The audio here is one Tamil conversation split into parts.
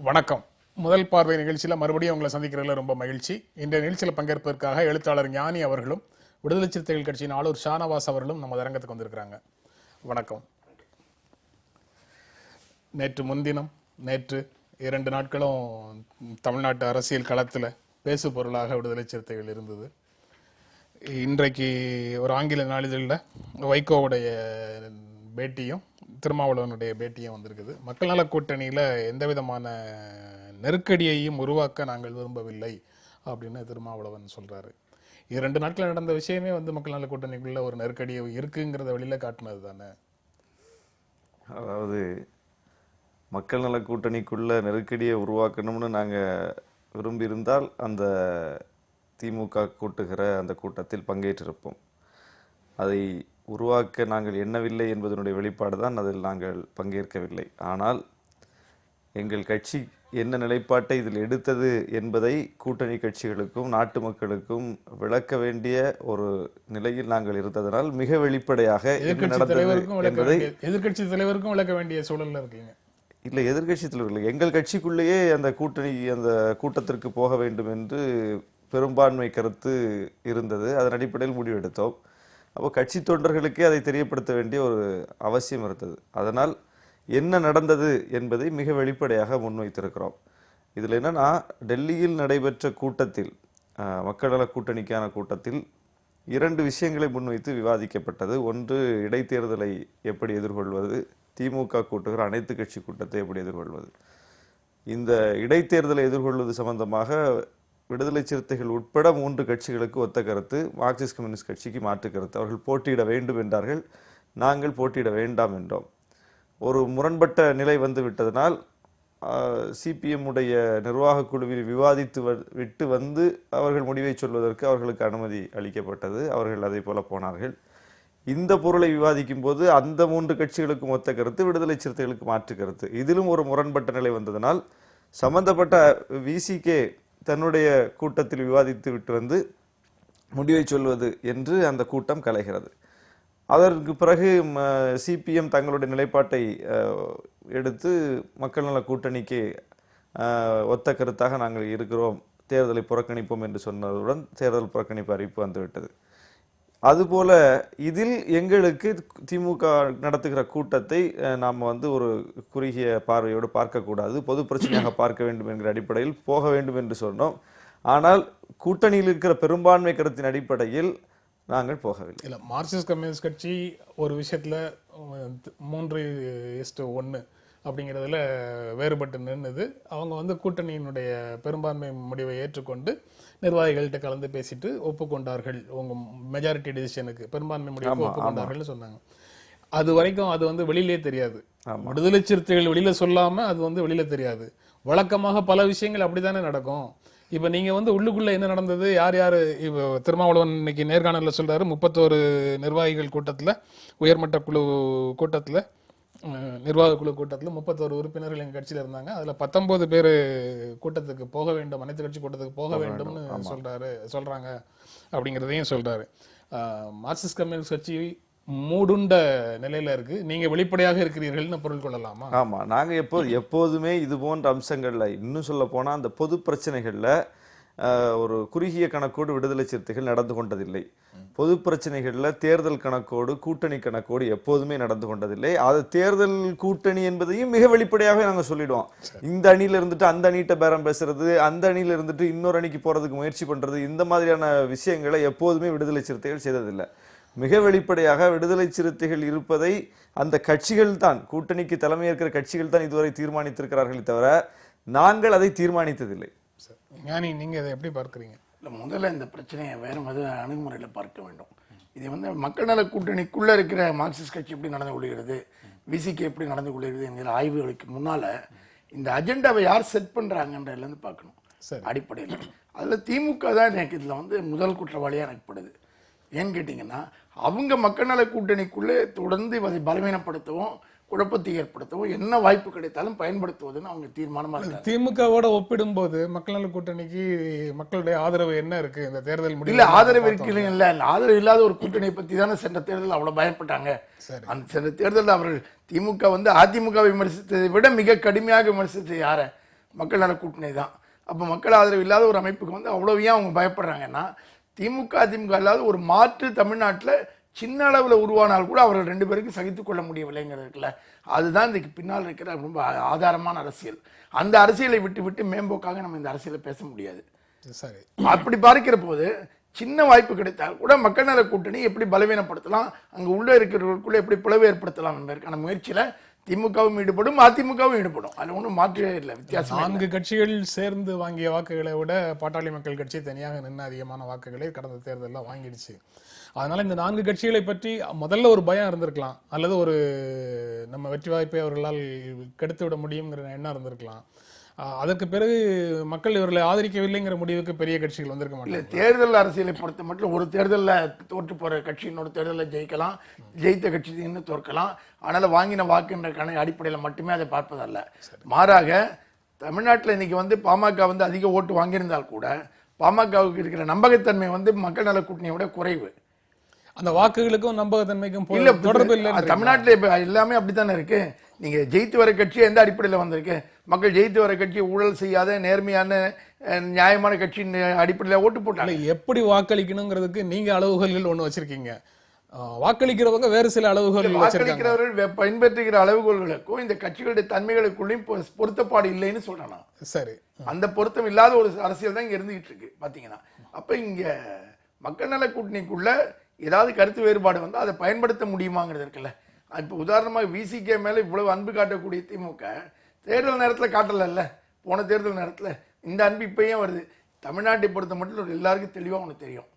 வணக்கம். முதல் பார்வை நிகழ்ச்சியில் மறுபடியும் உங்களை சந்திக்கிறதுல ரொம்ப மகிழ்ச்சி. இன்றைய நிகழ்ச்சியில் பங்கேற்பதற்காக எழுத்தாளர் ஞானி அவர்களும் விடுதலை சிறுத்தைகள் கட்சியின் ஆளுநர் ஷானவாஸ் அவர்களும் நம்ம அரங்கத்துக்கு வந்திருக்கிறாங்க. வணக்கம். நேற்று 2 நாட்களும் தமிழ்நாட்டு அரசியல் களத்தில் பேசு பொருளாக விடுதலை சிறுத்தைகள் இருந்தது. இன்றைக்கு ஒரு ஆங்கில நாளிதழில் வைகோவுடைய பேட்டியும் திருமாவளவனுடைய பேட்டியும் வந்திருக்குது. மக்கள் நல கூட்டணியில் எந்த விதமான நெருக்கடியையும் உருவாக்க நாங்கள் விரும்பவில்லை அப்படின்னு திருமாவளவன் சொல்றாரு. 2 நாட்கள் நடந்த விஷயமே மக்கள் நல கூட்டணிக்குள்ள ஒரு நெருக்கடி இருக்குங்கிறத வெளியில காட்டினது தானே. அதாவது மக்கள் நல கூட்டணிக்குள்ள நெருக்கடியை உருவாக்கணும்னு நாங்கள் விரும்பியிருந்தால் அந்த திமுக கூட்டுகிற அந்த கூட்டத்தில் பங்கேற்றிருப்போம். அதை உருவாக்க நாங்கள் எண்ணவில்லை என்பதனுடைய வெளிப்பாடு தான் அதில் நாங்கள் பங்கேற்கவில்லை. ஆனால் எங்கள் கட்சி என்ன நிலைப்பாட்டை இதில் எடுத்தது என்பதை கூட்டணி கட்சிகளுக்கும் நாட்டு மக்களுக்கும் விளக்க வேண்டிய ஒரு நிலையில் நாங்கள் இருந்ததனால் மிக வெளிப்படையாக எதிர்கட்சி தலைவருக்கும் விளக்க வேண்டிய சூழல்ல இருக்கீங்க. இல்லை, எதிர்கட்சி தலைவர்கள் எங்கள் கட்சிக்குள்ளேயே அந்த கூட்டத்திற்கு போக வேண்டும் என்று பெரும்பான்மை கருத்து இருந்தது. அதன் அடிப்படையில் முடிவெடுத்தோம். அப்போ கட்சி தொண்டர்களுக்கே அதை தெரியப்படுத்த வேண்டிய ஒரு அவசியம் இருந்தது. அதனால் என்ன நடந்தது என்பதை மிக வெளிப்படையாக முன்வைத்திருக்கிறோம். இதில் என்னன்னா, டெல்லியில் நடைபெற்ற கூட்டத்தில் மக்கள் நல கூட்டணிக்கான கூட்டத்தில் 2 விஷயங்களை முன்வைத்து விவாதிக்கப்பட்டது. ஒன்று, இடைத்தேர்தலை எப்படி எதிர்கொள்வது, திமுக கூட்டுகிற அனைத்து கட்சி கூட்டத்தை எப்படி எதிர்கொள்வது. இந்த இடைத்தேர்தலை எதிர்கொள்வது சம்பந்தமாக விடுதலை சிறுத்தைகள் உட்பட 3 கட்சிகளுக்கு ஒத்த கருத்து, மார்க்சிஸ்ட் கம்யூனிஸ்ட் கட்சிக்கு மாற்று கருத்து. அவர்கள் போட்டியிட வேண்டும் என்றார்கள், நாங்கள் போட்டியிட வேண்டாம் என்றோம். ஒரு முரண்பட்ட நிலை வந்து விட்டதனால் சிபிஎம் உடைய நிர்வாக குழுவில் விவாதித்து விட்டு வந்து அவர்கள் முடிவை சொல்வதற்கு அவர்களுக்கு அனுமதி அளிக்கப்பட்டது. அவர்கள் அதை போல போனார்கள். இந்த பொருளை விவாதிக்கும் போது அந்த 3 கட்சிகளுக்கும் ஒத்த கருத்து, விடுதலை சிறுத்தைகளுக்கு மாற்று கருத்து. இதிலும் ஒரு முரண்பட்ட நிலை வந்ததனால் சம்பந்தப்பட்ட விசிகே தன்னுடைய கூட்டத்தில் விவாதித்து விட்டு வந்து முடிவை சொல்வது என்று அந்த கூட்டம் கலைகிறது. அதற்கு பிறகு சிபிஎம் தங்களுடைய நிலைப்பாட்டை எடுத்து மக்கள் நல கூட்டணிக்கு ஒத்த கருத்தாக நாங்கள் இருக்கிறோம், தேர்தலை புறக்கணிப்போம் என்று சொன்னதுடன் தேர்தல் புறக்கணிப்பு அறிவிப்பு வந்துவிட்டது. அதுபோல இதில் எங்களுக்கு திமுக நடத்துகிற கூட்டத்தை நாம் ஒரு குறுகிய பார்வையோடு பார்க்கக்கூடாது, பொது பிரச்சனையாக பார்க்க வேண்டும் என்கிற அடிப்படையில் போக வேண்டும் என்று சொன்னோம். ஆனால் கூட்டணியில் இருக்கிற பெரும்பான்மை கருத்தின் அடிப்படையில் நாங்கள் போகவில்லை. இல்லை, மார்க்சிஸ்ட் கம்யூனிஸ்ட் கட்சி ஒரு விஷயத்தில் 3:1 அப்படிங்கிறதுல வேறுபட்டு நின்றுது. அவங்க கூட்டணியினுடைய பெரும்பான்மை முடிவை ஏற்றுக்கொண்டு நிர்வாகிகள்கிட்ட கலந்து பேசிட்டு ஒப்புக்கொண்டார்கள். உங்க மெஜாரிட்டி டிசிஷனுக்கு பெரும்பான்மை முடிவுக்கு ஒப்புக்கொண்டார்கள் சொன்னாங்க. அது வரைக்கும் அது வெளியிலே தெரியாது. விடுதலை சிறுத்தைகள் வெளியில சொல்லாம அது வெளியில தெரியாது. வழக்கமாக பல விஷயங்கள் அப்படித்தானே நடக்கும். இப்ப நீங்க உள்ளுக்குள்ள என்ன நடந்தது, யார் யாரு, இப்ப திருமாவளவன் இன்னைக்கு நேர்காணல்ல சொல்றாரு, 31 நிர்வாகிகள் கூட்டத்துல, உயர்மட்ட குழு கூட்டத்துல, நிர்வாக குழு கூட்டத்தில் 31 உறுப்பினர்கள் எங்க கட்சியில இருந்தாங்க. அதுல 19 பேர் கூட்டத்துக்கு போக வேண்டும், அனைத்து கட்சி கூட்டத்துக்கு போக வேண்டும்னு சொல்றாங்க அப்படிங்கிறதையும் சொல்றாரு. மார்க்சிஸ்ட் கம்யூனிஸ்ட் கட்சி மூடுண்ட நிலையில இருக்கு, நீங்க வெளிப்படையாக இருக்கிறீர்கள்னு பொருள் கொள்ளலாமா? ஆமா, நாங்க எப்போதுமே இது போன்ற அம்சங்கள்ல, இன்னும் சொல்ல போனா அந்த பொது பிரச்சனைகள்ல ஒரு குறுகிய கணக்கோடு விடுதலை சிறுத்தைகள் நடந்து கொண்டதில்லை. பொது பிரச்சனைகள்ல தேர்தல் கணக்கோடு கூட்டணி கணக்கோடு எப்போதுமே நடந்து கொண்டதில்லை. அது தேர்தல் கூட்டணி என்பதையும் மிக வெளிப்படையாக நாங்க சொல்லிடுவோம். இந்த அணியில இருந்துட்டு அந்த அணிட்ட பேரம் பேசுறது, அந்த அணியில இருந்துட்டு இன்னொரு அணிக்கு போறதுக்கு முயற்சி பண்றது, இந்த மாதிரியான விஷயங்களை எப்போதுமே விடுதலை சிறுத்தைகள் செய்ததில்லை. மிக வெளிப்படையாக விடுதலை சிறுத்தைகள் இருப்பதை அந்த கட்சிகள் தான், கூட்டணிக்கு தலைமையேற்கிற கட்சிகள் தான் இதுவரை தீர்மானித்திருக்கிறார்களே தவிர நாங்கள் அதை தீர்மானித்ததில்லை. ஞானி, நீங்க அதை எப்படி பார்க்குறீங்க? இல்லை, முதல்ல இந்த பிரச்சனையை வேறு அணுகுமுறையில் பார்க்க வேண்டும். இது மக்கள் நல கூட்டணிக்குள்ளே இருக்கிற மார்க்சிஸ்ட் கட்சி எப்படி நடந்து கொள்கிறது, விசிக்கு எப்படி நடந்து கொள்கிறது என்கிற ஆய்வுகளுக்கு முன்னால் இந்த அஜெண்டாவை யார் செட் பண்ணுறாங்கன்றதுலேருந்து பார்க்கணும். அடிப்படையில் அதில் திமுக தான் எனக்கு இதில் முதல் குற்றவாளியாக எனக்கு படுது. ஏன்னு கேட்டிங்கன்னா, அவங்க மக்கள் நல கூட்டணிக்குள்ளே தொடர்ந்து அதை பலவீனப்படுத்தவும் குழப்பத்தை ஏற்படுத்தவும் என்ன வாய்ப்பு கிடைத்தாலும் பயன்படுத்துவதுன்னு அவங்க தீர்மானமா இருக்காங்க. திமுகவோட ஒப்பிடும்போது மக்கள் நல கூட்டணிக்கு மக்களுடைய ஆதரவு என்ன இருக்கு இந்த தேர்தல் முடியல? இல்ல, ஆதரவு இருக்கு இல்ல, ஆதரவு இல்லாத ஒரு கூட்டணியை பத்தி தானே சென்ற தேர்தல் அவ்வளவு பயப்பட்டாங்க. அந்த சென்ற தேர்தல் அவர்கள் திமுக அதிமுக விமர்சித்ததை விட மிக கடுமையாக விமர்சித்தது யார? மக்கள் நல கூட்டணி தான். அப்போ மக்கள் ஆதரவு இல்லாத ஒரு அமைப்புக்கு வந்து அவ்வளோ ஏன் அவங்க பயப்படுறாங்கன்னா, திமுக அதிமுக இல்லாத ஒரு மாற்று தமிழ்நாட்டில் சின்ன அளவில் உருவானால் கூட அவர்கள் 2 பேருக்கும் சகித்துக் கொள்ள முடியவில்லைங்கிறது இருக்குல்ல, அதுதான் இதுக்கு பின்னால் இருக்கிற ரொம்ப ஆதாரமான அரசியல். அந்த அரசியலை விட்டு விட்டு மேம்போக்காக நம்ம இந்த அரசியலை பேச முடியாது. சரி, அப்படி பார்க்கிற போது சின்ன வாய்ப்பு கிடைத்தால் கூட மக்கள் நல கூட்டணி எப்படி பலவீனப்படுத்தலாம், அங்கே உள்ள இருக்கிறவர்களுக்குள்ள எப்படி பிளவு ஏற்படுத்தலாம் என்பதற்கான முயற்சியில திமுகவும் ஈடுபடும், அதிமுகவும் ஈடுபடும். அது ஒன்றும் மாற்றவே இல்லை, வித்தியாசம். 4 கட்சிகள் சேர்ந்து வாங்கிய வாக்குகளை விட பாட்டாளி மக்கள் கட்சி தனியாக நின்று அதிகமான வாக்குகளை கடந்த தேர்தலில் வாங்கிடுச்சு. அதனால இந்த 4 கட்சிகளை பற்றி முதல்ல ஒரு பயம் இருந்திருக்கலாம், அல்லது ஒரு நம்ம வெற்றி வாய்ப்பை அவர்களால் கெடுத்து விட முடியுங்கிற எண்ணம் இருந்திருக்கலாம். அதற்கு பிறகு மக்கள் இவர்களை ஆதரிக்கவில்லைங்கிற முடிவுக்கு பெரிய கட்சிகள் வந்திருக்க இல்லை. மாட்டாங்க. தேர்தல் அரசியலை பொறுத்த மட்டும் ஒரு தேர்தலில் தோற்று போகிற கட்சி இன்னொரு தேர்தலில் ஜெயிக்கலாம், ஜெயித்த கட்சி இன்னும் தோற்கலாம். அதனால் வாங்கின வாக்குன்ற அடிப்படையில் மட்டுமே அதை பார்ப்பதல்ல. மாறாக தமிழ்நாட்டில் இன்னைக்கு வந்து பாமக வந்து அதிக ஓட்டு வாங்கியிருந்தால் கூட பாமகவுக்கு இருக்கிற நம்பகத்தன்மை வந்து மக்கள் நல கூட்டணியை விட குறைவு. அந்த வாக்குகளுக்கும் நம்பகத்தன்மைக்கும் இல்ல தொடர்பு இல்லை. தமிழ்நாட்டில் இப்போ எல்லாமே அப்படித்தானே இருக்கு. நீங்க ஜெயித்து வர கட்சி எந்த அடிப்படையில் வந்திருக்கு? மக்கள் ஜெயித்து வர கட்சி ஊழல் செய்யாத நேர்மையான நியாயமான கட்சியின் அடிப்படையில் ஓட்டு போட்டாங்க. எப்படி வாக்களிக்கணுங்கிறதுக்கு நீங்க அளவுகோல்கள் ஒண்ணு வச்சிருக்கீங்க, வாக்களிக்கிறவங்க வேறு சில அளவுகோல்கள் வச்சிருக்காங்க. வாக்களிக்கிறவர்கள் பயன்படுத்துகிற அளவுகோல்களுக்கும் இந்த கட்சிகளுடைய தன்மைகளுக்குள்ளேயும் பொருத்தப்பாடு இல்லைன்னு சொல்றேன். சரி, அந்த பொருத்தம் இல்லாத ஒரு அரசியல் தான் இங்க இருந்துகிட்டு இருக்கு பாத்தீங்கன்னா. அப்ப இங்க மக்கள் நல கூட்டணிக்குள்ள ஏதாவது கருத்து வேறுபாடு வந்தால் அதை பயன்படுத்த முடியுமாங்கிறது இருக்குல்ல. இப்போ உதாரணமாக விசிகே மேலே இவ்வளவு அன்பு காட்டக்கூடிய திமுக தேர்தல் நேரத்தில் காட்டலைல்ல. போன தேர்தல் நேரத்தில் இந்த அன்பு இப்பயும் வருது. தமிழ்நாட்டை பொறுத்த மட்டும் எல்லாருக்கும் தெளிவாக ஒன்று தெரியும்,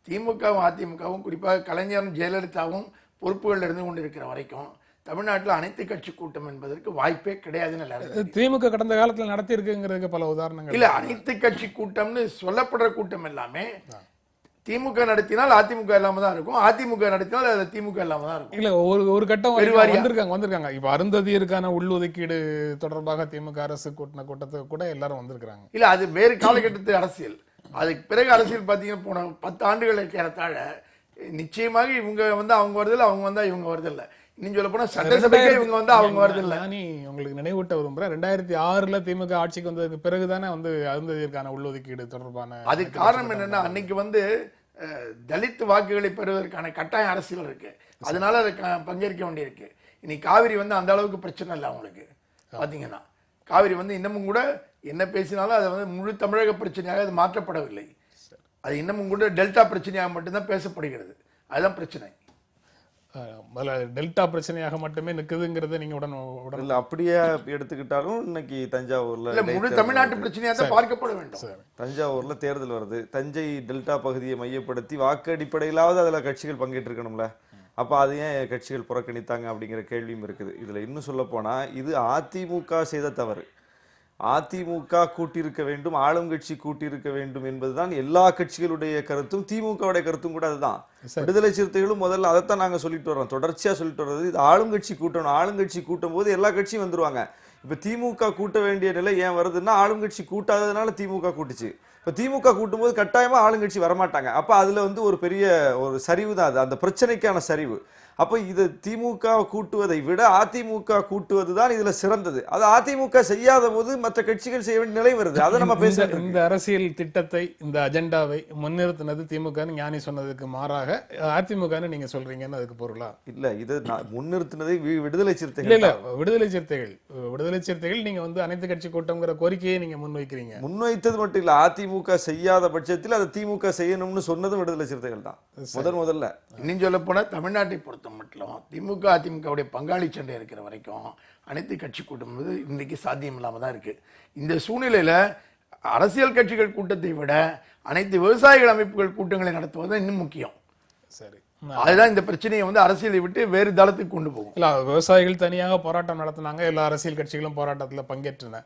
திமுகவும் அதிமுகவும் குறிப்பாக கலைஞரும் ஜெயலலிதாவும் பொறுப்புகள் இருந்து கொண்டு இருக்கிற வரைக்கும் தமிழ்நாட்டில் அனைத்து கட்சி கூட்டம் என்பதற்கு வாய்ப்பே கிடையாதுன்னு எல்லாரும். திமுக கடந்த காலத்தில் நடத்தி இருக்குங்கிறதுக்கு பல உதாரணங்கள் இல்லை. அனைத்து கட்சி கூட்டம்னு சொல்லப்படுற கூட்டம் எல்லாமே திமுக நடத்தினால் அதிமுக இல்லாம தான் இருக்கும், அதிமுக நடத்தினால் அது திமுக இல்லாம தான் இருக்கும். இல்ல, ஒரு கட்டம் வந்திருக்காங்க. இப்ப அருந்ததியருக்கான உள்ளொதுக்கீடு தொடர்பாக திமுக அரசு கூட்டின கூட்டத்துக்கு கூட எல்லாரும் வந்திருக்காங்க. இல்ல, அது வேறு காலகட்டத்து அரசியல். அதுக்கு பிறகு அரசியல் பாத்தீங்கன்னா போன 10 ஆண்டுகளை ஏறத்தாழ நிச்சயமாக இவங்க வந்து அவங்க வருதில்லை, அவங்க வந்தா இவங்க வருதில்லை. இன்னும் சொல்ல போனா சட்டசபைக்கே இவங்க வந்து அவங்க வருதில்லை. உங்களுக்கு நினைவூட்ட விரும்புறேன், 2006 திமுக ஆட்சிக்கு வந்ததுக்கு பிறகுதானே வந்து அருந்ததியருக்கான உள்ளொதுக்கீடு தொடர்பான. அது காரணம் என்னன்னா, அன்னைக்கு வந்து தலித் வாக்குகளை பெறுவதற்கான கட்டாய அரசியல் இருக்கு, அதனால அதை பங்கேற்க வேண்டியிருக்கு. இன்னைக்கு காவிரி வந்து அந்த அளவுக்கு பிரச்சனை இல்லை அவங்களுக்கு. பாத்தீங்கன்னா காவிரி வந்து இன்னமும் கூட என்ன பேசினாலும் அதை வந்து முழு தமிழக பிரச்சனையாக அது மாற்றப்படவில்லை. அது இன்னமும் கூட டெல்டா பிரச்சனையாக மட்டும்தான் பேசப்படுகிறது. அதுதான் பிரச்சனை. டெல்டா பிரச்சனையாக மட்டுமே நிக்குதுங்கிறத நீங்க உடனே அப்படியே எடுத்துக்கிட்டாலும் இன்னைக்கு தஞ்சாவூர்ல முழு தமிழ்நாட்டு பிரச்சனையாக தான் பார்க்கப்பட வேண்டும். தஞ்சாவூர்ல தேர்தல் வருது, தஞ்சை டெல்டா பகுதியை மையப்படுத்தி வாக்கு அடிப்படையிலாவது அதுல கட்சிகள் பங்கேற்று இருக்கணும்ல. அப்ப அது ஏன் கட்சிகள் புறக்கணித்தாங்க அப்படிங்கிற கேள்வியும் இருக்குது. இதுல இன்னும் சொல்ல போனா இது அதிமுக செய்த தவறு. அதிமுக கூட்டியிருக்க வேண்டும், ஆளும் கட்சி கூட்டியிருக்க வேண்டும் என்பதுதான் எல்லா கட்சிகளுடைய கருத்தும், திமுகவுடைய கருத்தும் கூட அதுதான். விடுதலை சிறுத்தைகளும் முதல்ல அதைத்தான் நாங்க சொல்லிட்டு வர்றோம், தொடர்ச்சியா சொல்லிட்டு வர்றது. இது ஆளுங்கட்சி கூட்டணும், ஆளுங்கட்சி கூட்டும் போது எல்லா கட்சியும் வந்துருவாங்க. இப்ப திமுக கூட்ட வேண்டிய நிலை ஏன் வருதுன்னா, ஆளுங்கட்சி கூட்டாததுனால திமுக கூட்டுச்சு. இப்ப திமுக கூட்டும் போது கட்டாயமா ஆளுங்கட்சி வரமாட்டாங்க. அப்ப அதுல வந்து ஒரு பெரிய ஒரு சரிவு தான் அது, அந்த பிரச்சனைக்கான சரிவு. அப்ப இது திமுக கூட்டுவதை விட அதிமுக கூட்டுவது தான் இதுல சிறந்தது. அது அதிமுக செய்யாத போது மற்ற கட்சிகள் செய்ய வேண்டிய நிலை வருது. அதை நம்ம பேச இந்த அரசியல் திட்டத்தை, இந்த அஜெண்டாவை முன்னிறுத்தினது திமுக ஞானி சொன்னதுக்கு மாறாக அதிமுக நீங்க சொல்றீங்கன்னு அதுக்கு பொருளா? இல்ல, இது முன்னிறுத்தினதை விடுதலை சிறுத்தைகள். இல்ல, விடுதலை சிறுத்தைகள் நீங்க வந்து அனைத்து கட்சி கூட்டம்ங்கிற கோரிக்கையை நீங்க முன்வைக்கிறீங்க. முன்வைத்தது மட்டும் இல்ல, அதிமுக செய்யாத பட்சத்தில் அதை திமுக செய்யணும்னு சொன்னதும் விடுதலை சிறுத்தைகள் தான் முதல்ல. இன்னும் சொல்ல போனா தமிழ்நாட்டை பொறுத்த மட்டும் திமுக அதிமுகவுடைய பங்காளி சண்டை இருக்கிற வரைக்கும் அனைத்து கட்சி கூட்டம் இன்னைக்கு சாத்தியம் இல்லாம தான் இருக்கு. இந்த சூழ்நிலையில அரசியல் கட்சிகள் கூட்டத்தை விட அனைத்து விவசாயிகள் அமைப்புகள் கூட்டங்களை நடத்துவது இன்னும் முக்கியம். சரி, அதுதான் இந்த பிரச்சனையை வந்து அரசியலை விட்டு வேறு தளத்துக்கு கொண்டு போகும். இல்ல, விவசாயிகள் தனியாக போராட்டம் நடத்தினாங்க, எல்லா அரசியல் கட்சிகளும் போராட்டத்தில் பங்கேற்றன.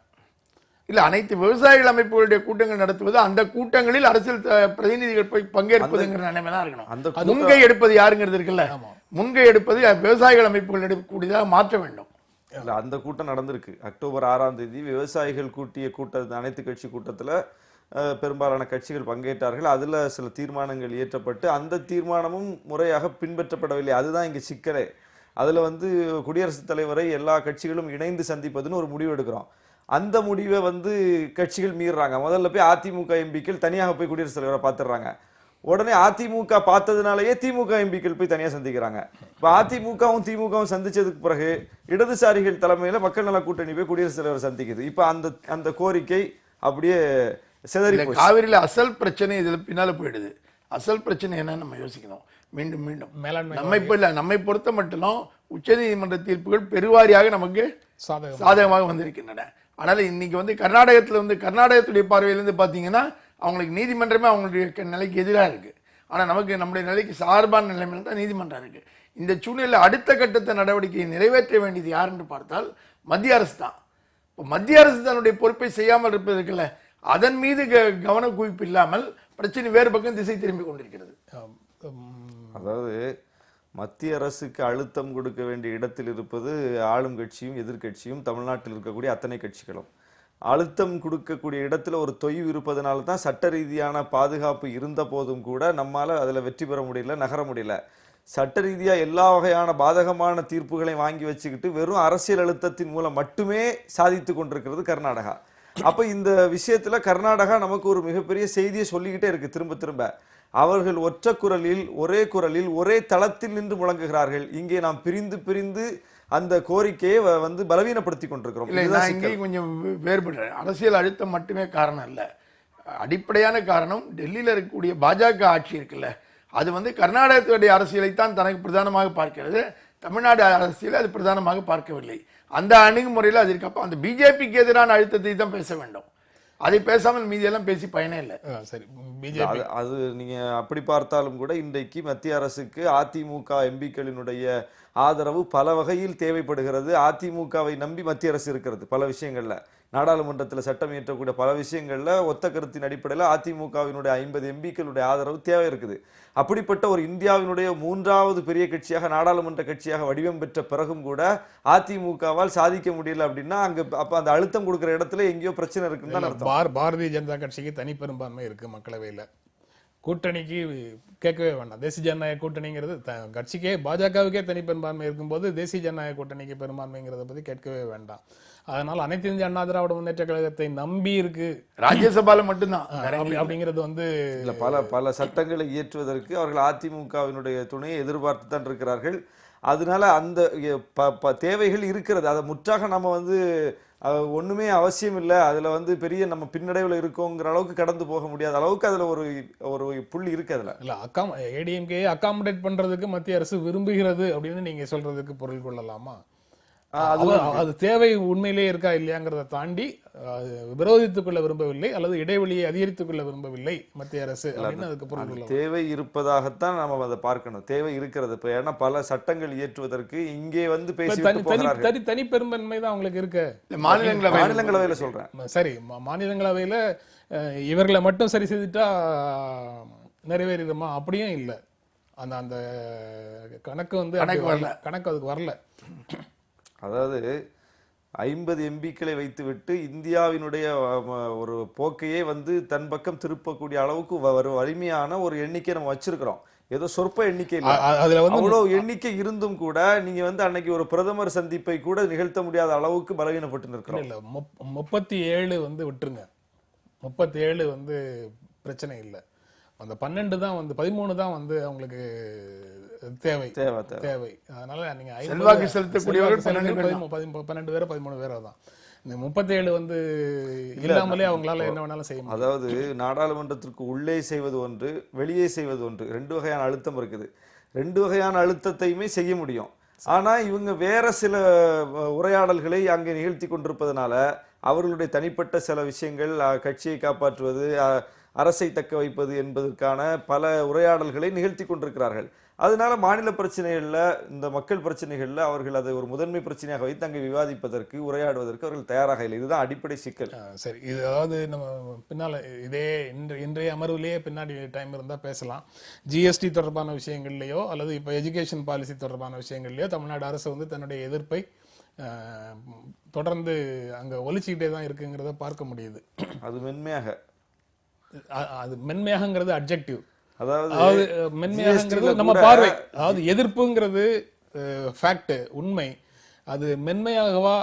இல்ல, அனைத்து விவசாயிகள் அமைப்புகளுடைய கூட்டங்கள் நடத்துவது, அந்த கூட்டங்களில் அரசியல் பிரதிநிதிகள் போய் பங்கேற்பதுங்கிற நிலைமை தான் இருக்கணும். முன்கை எடுப்பது யாருங்கிறது இருக்குல்ல, முன்கை எடுப்பது விவசாயிகள் அமைப்புகள் எடுக்கக்கூடியதாக மாற்ற வேண்டும். அந்த கூட்டம் நடந்திருக்கு. அக்டோபர் 6ஆம் தேதி விவசாயிகள் கூட்டிய கூட்ட அனைத்து கட்சி கூட்டத்துல பெரும்பாலான கட்சிகள் பங்கேற்றார்கள். அதுல சில தீர்மானங்கள் இயற்றப்பட்டு அந்த தீர்மானமும் முறையாக பின்பற்றப்படவில்லை. அதுதான் இங்க சிக்கலே. அதுல வந்து குடியரசுத் தலைவரை எல்லா கட்சிகளும் இணைந்து சந்திப்பதுன்னு ஒரு முடிவு எடுக்கிறோம். அந்த முடிவை வந்து கட்சிகள் மீறுறாங்க. முதல்ல போய் அதிமுக எம்பிக்கள் தனியாக போய் குடியரசுத் தலைவரை பார்த்துடுறாங்க. உடனே அதிமுக பார்த்ததுனாலயே திமுக எம்பிக்கள் போய் தனியா சந்திக்கிறாங்க. இப்ப அதிமுகவும் திமுகவும் சந்திச்சதுக்கு பிறகு இடதுசாரிகள் தலைமையில மக்கள் நல கூட்டணி போய் குடியரசுத் தலைவர் சந்திக்குது. இப்ப அந்த கோரிக்கை அப்படியே சிதறி போச்சு. காவிரியில அசல் பிரச்சனை இதுல பின்னால போயிடுது. அசல் பிரச்சனை என்னன்னு நம்ம யோசிக்கணும். மீண்டும் மீண்டும் நம்மை பொறுத்த மட்டும் உச்சநீதிமன்ற தீர்ப்புகள் பெருவாரியாக நமக்கு சாதகமாக வந்திருக்கின்றன. ஆனால் இன்னைக்கு வந்து கர்நாடகத்துல வந்து கர்நாடகத்துடைய பார்வையிலிருந்து பாத்தீங்கன்னா அவங்களுக்கு நீதிமன்றமே அவங்களுடைய நிலைக்கு எதிராக இருக்கு. ஆனா நமக்கு நம்முடைய நிலைக்கு சார்பான நிலைமையில தான் நீதிமன்றம் இருக்கு. இந்த சூழ்நிலை அடுத்த கட்டத்தை நடவடிக்கையை நிறைவேற்ற வேண்டியது யார் என்று பார்த்தால் மத்திய அரசு தான். மத்திய அரசு தன்னுடைய பொறுப்பை செய்யாமல் இருப்பதற்குல்ல, அதன் மீது கவன குவிப்பு இல்லாமல் பிரச்சனை வேறு பக்கம் திசை திரும்பி கொண்டிருக்கிறது. அதாவது மத்திய அரசுக்கு அழுத்தம் கொடுக்க வேண்டிய இடத்தில் இருப்பது ஆளும் கட்சியும் எதிர்கட்சியும் தமிழ்நாட்டில் இருக்கக்கூடிய அத்தனை கட்சிகளும். அழுத்தம் கொடுக்கக்கூடிய இடத்துல ஒரு தொய்வு இருப்பதனால தான் சட்ட ரீதியான பாதுகாப்பு இருந்த போதும் கூட நம்மால அதுல வெற்றி பெற முடியல, நகர முடியல. சட்ட ரீதியா எல்லா வகையான பாதகமான தீர்ப்புகளை வாங்கி வச்சுக்கிட்டு வெறும் அரசியல் அழுத்தத்தின் மூலம் மட்டுமே சாதித்து கொண்டிருக்கிறது கர்நாடகா. அப்ப இந்த விஷயத்துல கர்நாடகா நமக்கு ஒரு மிகப்பெரிய செய்தியை சொல்லிக்கிட்டே இருக்கு திரும்ப திரும்ப. அவர்கள் ஒற்ற குரலில் ஒரே குரலில் ஒரே தளத்தில் நின்று முழங்குகிறார்கள். இங்கே நாம் பிரிந்து பிரிந்து அந்த கோரிக்கையை வந்து பலவீனப்படுத்தி கொண்டிருக்கிறோம். இங்கே கொஞ்சம் வேறுபடுறேன். அரசியல் அழுத்தம் மட்டுமே காரணம் இல்ல. அடிப்படையான காரணம் டெல்லியில இருக்கக்கூடிய பாஜக ஆட்சி இருக்குல்ல, அது வந்து கர்நாடகத்துடைய அரசியலைத்தான் தனக்கு பிரதானமாக பார்க்கிறது. தமிழ்நாடு அரசியலை அது பிரதானமாக பார்க்கவில்லை. அந்த அணுகுமுறையில் அது இருக்கப்ப அந்த பிஜேபிக்கு எதிரான அழுத்தத்தை தான் பேச வேண்டும். அதை பேசாமல் மீதியெல்லாம் பேசி பயனே இல்லை. சரி, அது நீங்க அப்படி பார்த்தாலும் கூட இன்றைக்கு மத்திய அரசுக்கு அதிமுக எம்பிக்களினுடைய ஆதரவு பல வகையில் தேவைப்படுகிறது. அதிமுகவை நம்பி மத்திய அரசு இருக்கிறது பல விஷயங்கள்ல. நாடாளுமன்றத்தில் சட்டம் இயற்றக்கூடிய பல விஷயங்கள்ல ஒத்த கருத்தின் அடிப்படையில் அதிமுகவினுடைய 50 எம்பிக்களுடைய ஆதரவு தேவை இருக்குது. அப்படிப்பட்ட ஒரு இந்தியாவினுடைய 3வது பெரிய கட்சியாக நாடாளுமன்ற கட்சியாக வடிவம் பெற்ற பிறகும் கூட அதிமுகவால் சாதிக்க முடியல அப்படின்னா அப்ப அந்த அழுத்தம் கொடுக்கிற இடத்துல எங்கேயோ பிரச்சனை இருக்குன்னு தான் அர்த்தம். பாரதிய ஜனதா கட்சிக்கு தனி பெரும்பான்மை இருக்கு மக்களவையில. கூட்டணிக்கு கேட்கவே வேண்டாம். தேசிய ஜனநாயக கூட்டணிங்கிறது கட்சிக்கே பாஜகவுக்கே தனி பெரும்பான்மை இருக்கும்போது தேசிய ஜனநாயக கூட்டணிக்கு பெரும்பான்மைங்கிறத பத்தி கேட்கவே வேண்டாம். அதனால அனைத்து இந்திய அண்ணா திராவிட முன்னேற்ற கழகத்தை நம்பி இருக்கு ராஜ்யசபால மட்டும்தான் அப்படிங்கிறது வந்து பல சட்டங்களை இயற்றுவதற்கு அவர்கள் அதிமுகவினுடைய துணையை எதிர்பார்த்து தான் இருக்கிறார்கள். அதனால அந்த தேவைகள் இருக்கிறது. அதை முற்றாக நம்ம வந்து ஒண்ணுமே அவசியம் இல்லை, அதுல வந்து பெரிய நம்ம பின்னடைவுல இருக்கோங்கிற அளவுக்கு கடந்து போக முடியாத அளவுக்கு அதுல ஒரு புள்ளி இருக்கு. அதுல இல்ல ஏடிஎம்கே அகாமடேட் பண்றதுக்கு மத்திய அரசு விரும்புகிறது அப்படின்னு நீங்க சொல்றதுக்கு பொருள் கொள்ளலாமா? அது தேவை உண்மையிலே இருக்கா இல்லையாங்கிறத தாண்டி விரோதித்துக் கொள்ள விரும்பவில்லை அல்லது இடைவெளியை அதிகரித்துக் கொள்ள விரும்பவில்லை மத்திய அரசு அப்படின்னு அதுக்கு பொருள். தேவை இருப்பதாகத்தான் நம்ம அதை பார்க்கணும். தேவை இருக்கிறது. இப்ப ஏன்னா பல சட்டங்கள் இயற்றுவதற்கு இங்கே வந்து தனி பெரும்பான்மை தான் அவங்களுக்கு இருக்கு. மாநிலங்களவையில சொல்றேன். சரி, மாநிலங்களவையில இவர்களை மட்டும் சரி செய்துட்டா நிறைவேறிடுமா? அப்படியும் இல்லை. அந்த கணக்கு வந்து கணக்கு அதுக்கு வரல. அதாவது 50 எம்பிக்களை வைத்துவிட்டு இந்தியாவினுடைய ஒரு போக்கையே வந்து தன் பக்கம் திருப்பக்கூடிய அளவுக்கு வலிமையான ஒரு எண்ணிக்கை நம்ம வச்சிருக்கிறோம். ஏதோ சொற்ப எண்ணிக்கை அவ்வளவு எண்ணிக்கை இருந்தும் கூட நீங்க வந்து அன்னைக்கு ஒரு பிரதமர் சந்திப்பை கூட நிகழ்த்த முடியாத அளவுக்கு பலவீனப்பட்டு இருக்கிறோம். 37 வந்து விட்டுருங்க, 37 வந்து பிரச்சனை இல்லை. அந்த 12 தான் வந்து 13 தான் வந்து அவங்களுக்கு தேவை. அதனால நீங்க 12 பேரோ 13 பேரோ தான். இந்த 37 வந்து இல்லாமலே அவங்களால என்ன வேணாலும் செய்ய முடியும். அதாவது நாடாளுமன்றத்திற்கு உள்ளே செய்வது ஒன்று, வெளியே செய்வது ஒன்று. 2 வகையான அழுத்தம் இருக்குது. 2 வகையான அழுத்தத்தையுமே செய்ய முடியும். ஆனா இவங்க வேற சில உரையாடல்களை அங்கே நிகழ்த்தி கொண்டிருப்பதனால அவர்களுடைய தனிப்பட்ட சில விஷயங்கள், கட்சியை காப்பாற்றுவது, அரசை தக்க வைப்பது என்பதற்கான பல உரையாடல்களை நிகழ்த்தி கொண்டிருக்கிறார்கள். அதனால மாநில பிரச்சனைகள்ல, இந்த மக்கள் பிரச்சனைகள்ல அவர்கள் அதை ஒரு முதன்மை பிரச்சனையாக வைத்து அங்கே விவாதிப்பதற்கு, உரையாடுவதற்கு அவர்கள் தயாராக இல்லை. இதுதான் அடிப்படை சிக்கல். சரி, இது அதாவது நம்ம பின்னால இதே இன்றைய அமர்விலேயே பின்னாடி டைம் இருந்தா பேசலாம். ஜிஎஸ்டி தொடர்பான விஷயங்கள்லயோ அல்லது இப்போ எஜுகேஷன் பாலிசி தொடர்பான விஷயங்கள்லயோ தமிழ்நாடு அரசு வந்து தன்னுடைய எதிர்ப்பை தொடர்ந்து அங்க ஒலிச்சுக்கிட்டே தான் இருக்குங்கிறத பார்க்க முடியுது. அது மென்மையாகங்கிறது அட்ஜெக்டிவ். அதாவது மென்மையாகங்கிறது நம்ம பார்வை. அதாவது எதிர்ப்புங்கிறது ஃபேக்ட், உண்மை. அது மென்மையாகவா